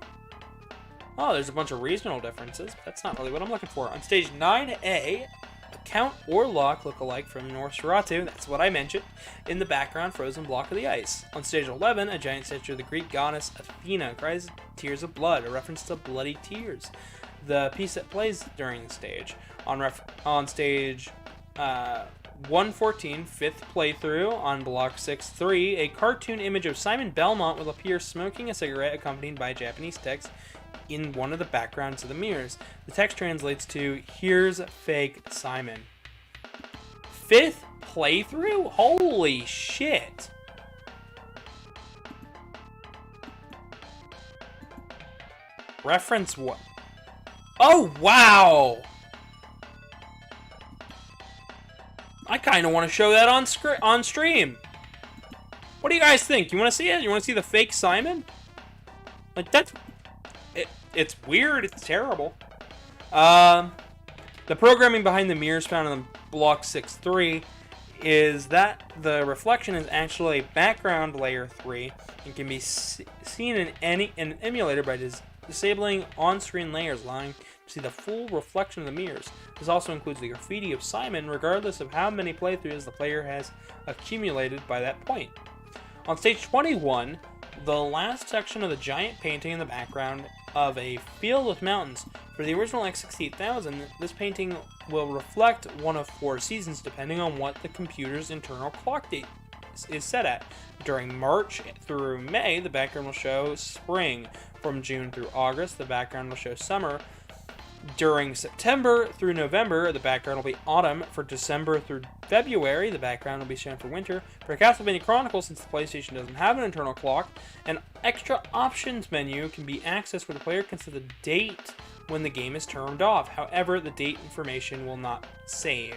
Oh, there's a bunch of regional differences. But that's not really what I'm looking for. On stage 9A, a Count or Locke look-alike from Nosferatu, that's what I mentioned, in the background, frozen block of the ice. On stage 11, a giant statue of the Greek goddess Athena cries tears of blood, a reference to bloody tears, the piece that plays during the stage. On stage 114, 5th playthrough, on block 6-3, a cartoon image of Simon Belmont will appear smoking a cigarette accompanied by Japanese text in one of the backgrounds of the mirrors. The text translates to, "Here's fake Simon." 5th playthrough? Holy shit. Reference what? Oh, wow! I kind of want to show that on stream. What do you guys think? You want to see it? You want to see the fake Simon? Like, that's... It's weird. It's terrible. The programming behind the mirrors found on block 6-3 is that the reflection is actually background layer 3 and can be seen in an emulator by disabling on-screen layers, allowing to see the full reflection of the mirrors. This also includes the graffiti of Simon, regardless of how many playthroughs the player has accumulated by that point. On stage 21, the last section of the giant painting in the background of a field with mountains. For the original X68000, this painting will reflect one of 4 seasons depending on what the computer's internal clock date is set at. During March through May, the background will show spring. From June through August, the background will show summer. During September through November, the background will be autumn. For December through February, the background will be shown for winter. For Castlevania Chronicles, since the PlayStation doesn't have an internal clock, an extra options menu can be accessed where the player can set the date when the game is turned off. However, the date information will not save.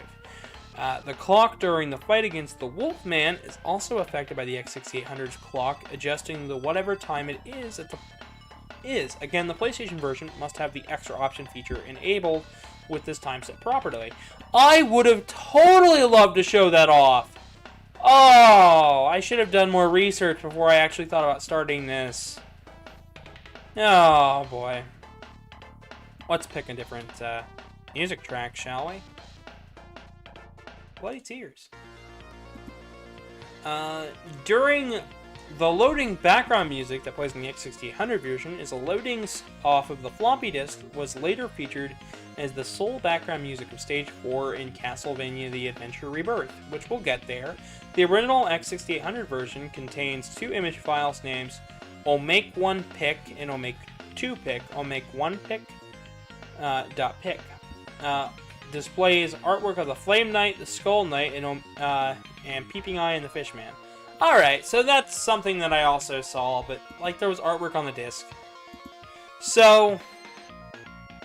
The clock during the fight against the Wolfman is also affected by the X6800's clock, adjusting to whatever time it is at the Again, the PlayStation version must have the extra option feature enabled with this time set properly. I would have totally loved to show that off. Oh, I should have done more research before I actually thought about starting this. Oh, boy. Let's pick a different music track, shall we? Bloody Tears. During the loading background music that plays in the X6800 version is a loading off of the floppy disk, was later featured as the sole background music of Stage 4 in Castlevania The Adventure Rebirth, which we'll get there. The original X6800 version contains 2 image files named omake1pic and omake2pic. Omake1pic .pic displays artwork of the Flame Knight, the Skull Knight, and Peeping Eye and the Fishman. Alright, so that's something that I also saw, but, like, there was artwork on the disc. So,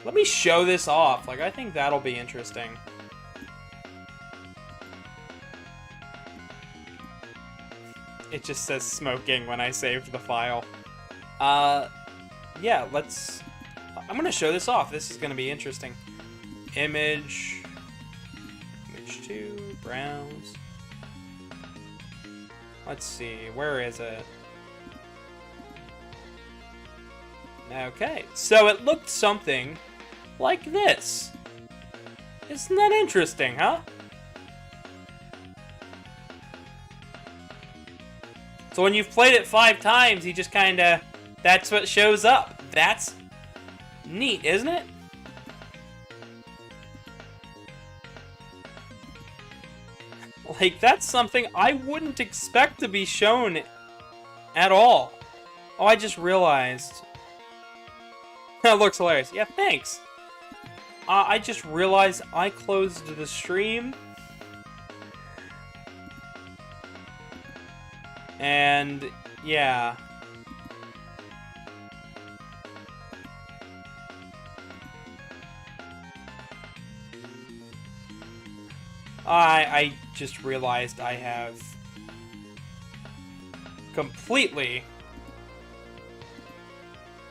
Let me show this off. Like, I think that'll be interesting. It just says smoking when I saved the file. Yeah, let's... I'm gonna show this off. This is gonna be interesting. Image 2, browse. Let's see, where is it? Okay, so it looked something like this. Isn't that interesting, huh? So when you've played it 5 times, you just kinda... That's what shows up. That's neat, isn't it? Like, that's something I wouldn't expect to be shown at all. Oh, I just realized. That looks hilarious. Yeah, thanks. I just realized I closed the stream. And, yeah. I just realized I have completely...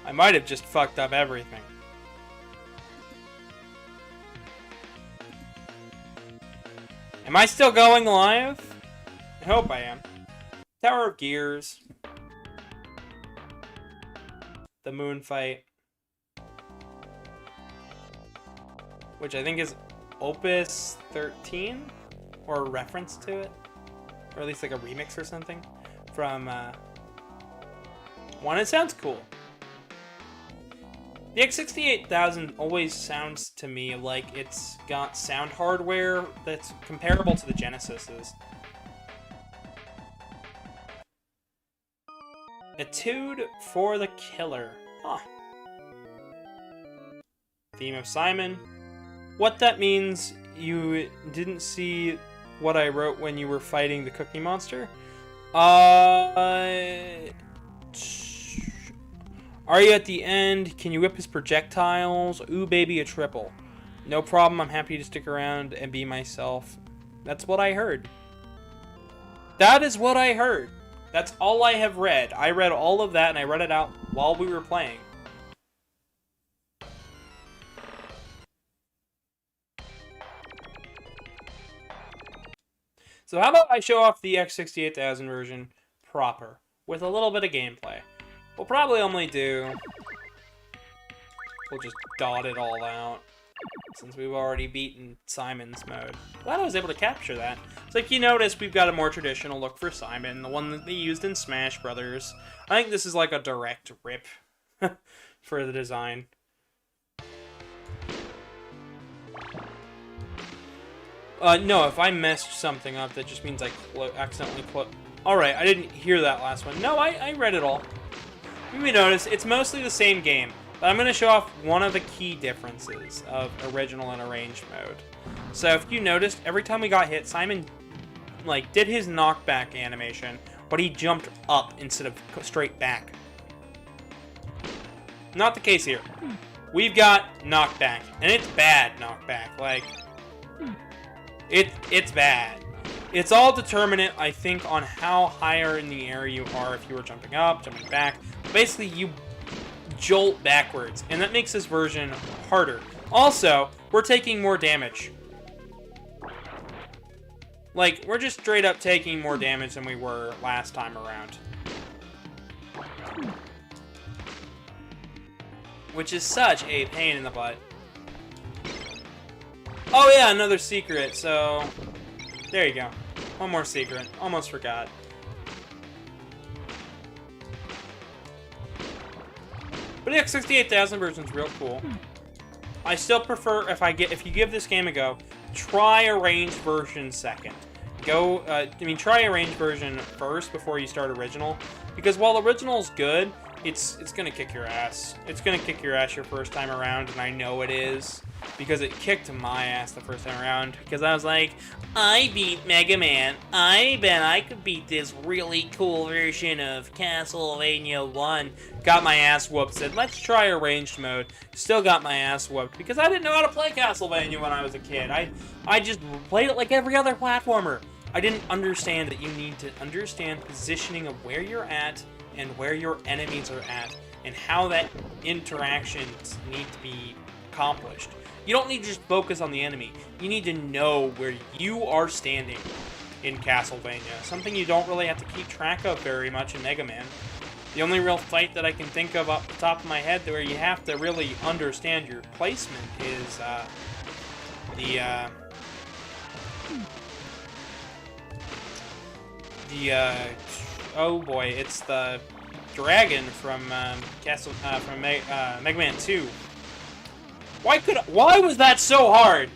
I might have just fucked up everything. Am I still going live? I hope I am. Tower of Gears. The moon fight. Which I think is Opus 13? Or a reference to it? Or at least like a remix or something? From, one. It sounds cool. The X68000 always sounds to me like it's got sound hardware that's comparable to the Genesis's. Etude for the Killer. Huh. Theme of Simon. What that means, you didn't see what I wrote when you were fighting the Cookie Monster? Are you at the end? Can you whip his projectiles? Ooh, baby, a triple. No problem, I'm happy to stick around and be myself. That's what I heard. That is what I heard. That's all I have read. I read all of that and I read it out while we were playing. So how about I show off the X68000 version proper, with a little bit of gameplay. We'll probably only do... We'll just dot it all out, since we've already beaten Simon's mode. Glad I was able to capture that. It's like, you notice we've got a more traditional look for Simon, the one that they used in Smash Brothers. I think this is like a direct rip for the design. No, if I messed something up, that just means I accidentally closed... Alright, I didn't hear that last one. No, I read it all. You may notice, it's mostly the same game, but I'm going to show off one of the key differences of original and arranged mode. So if you noticed, every time we got hit, Simon, like, did his knockback animation, but he jumped up instead of straight back. Not the case here. We've got knockback, and it's bad knockback. Like, it's bad. It's all determinant, I think, on how higher in the air you are, if you were jumping up, jumping back. Basically, you jolt backwards, and that makes this version harder. Also, we're taking more damage. Like, we're just straight up taking more damage than we were last time around. Which is such a pain in the butt. Oh yeah, another secret, so... There you go. One more secret. Almost forgot. But the X68000 version is real cool. I still prefer, if you give this game a go, try arranged version second. Try arranged version first before you start original. Because while original's good, it's gonna kick your ass. It's gonna kick your ass your first time around, and I know it is. Because it kicked my ass the first time around. Because I was like, I beat Mega Man. I bet I could beat this really cool version of Castlevania 1. Got my ass whooped. Said, let's try arranged mode. Still got my ass whooped. Because I didn't know how to play Castlevania when I was a kid. I just played it like every other platformer. I didn't understand that you need to understand positioning of where you're at and where your enemies are at. And how that interactions need to be accomplished. You don't need to just focus on the enemy. You need to know where you are standing in Castlevania. Something you don't really have to keep track of very much in Mega Man. The only real fight that I can think of off the top of my head where you have to really understand your placement is oh boy, it's the dragon from Mega Man 2. Why was that so hard?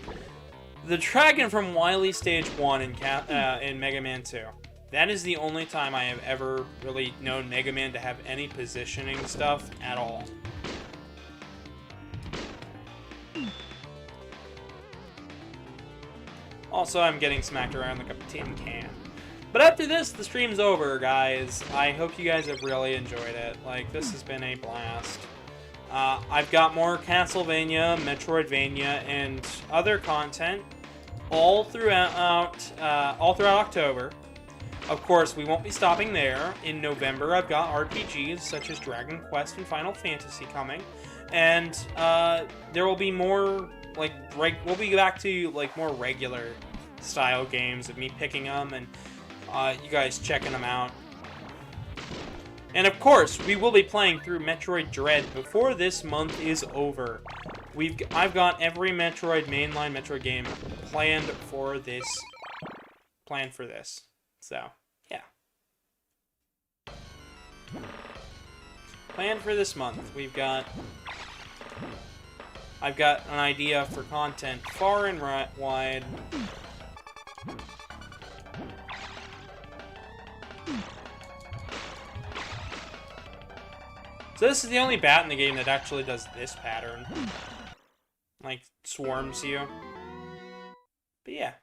The dragon from Wily Stage 1 in Mega Man 2. That is the only time I have ever really known Mega Man to have any positioning stuff at all. Also, I'm getting smacked around like a tin can. But after this, the stream's over, guys. I hope you guys have really enjoyed it. Like, this has been a blast. I've got more Castlevania, Metroidvania, and other content all throughout October. Of course, we won't be stopping there. In November, I've got RPGs such as Dragon Quest and Final Fantasy coming, and there will be more we'll be back to like more regular style games of me picking them and you guys checking them out. And of course, we will be playing through Metroid Dread before this month is over. I've got every mainline Metroid game planned for this. So, yeah. Planned for this month. I've got an idea for content far and wide. So this is the only bat in the game that actually does this pattern. Like, swarms you. But yeah.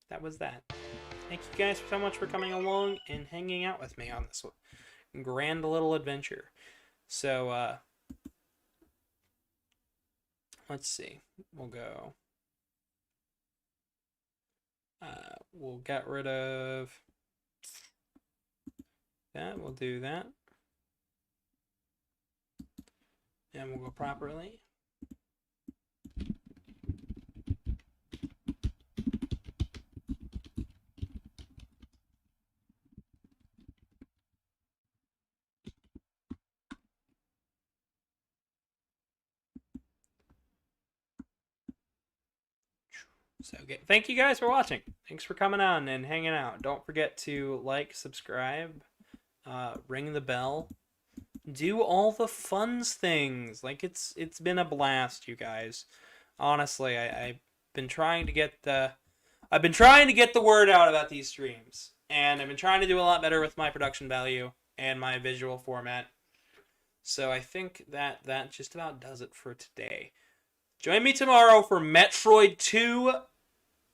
That was that. Thank you guys so much for coming along and hanging out with me on this grand little adventure. So, let's see. We'll go. We'll get rid of that. We'll do that. And we'll go properly. So, thank you guys for watching. Thanks for coming on and hanging out. Don't forget to like, subscribe, ring the bell. Do all the fun things. Like, it's been a blast, you guys. Honestly, I've been trying to get the word out about these streams, and I've been trying to do a lot better with my production value and my visual format. So I think that just about does it for today. Join me tomorrow for Metroid 2,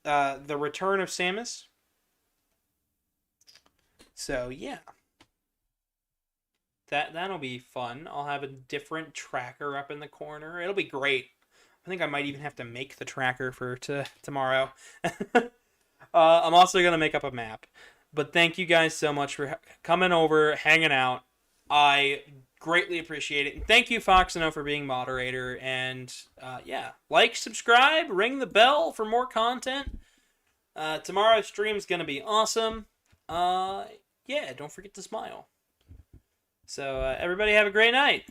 The Return of Samus. So yeah. That'll be fun. I'll have a different tracker up in the corner. It'll be great. I think I might even have to make the tracker for tomorrow. I'm also going to make up a map. But thank you guys so much for coming over, hanging out. I greatly appreciate it. And thank you, Foxino, for being moderator. And yeah, like, subscribe, ring the bell for more content. Tomorrow's stream's going to be awesome. Yeah, don't forget to smile. So, everybody have a great night.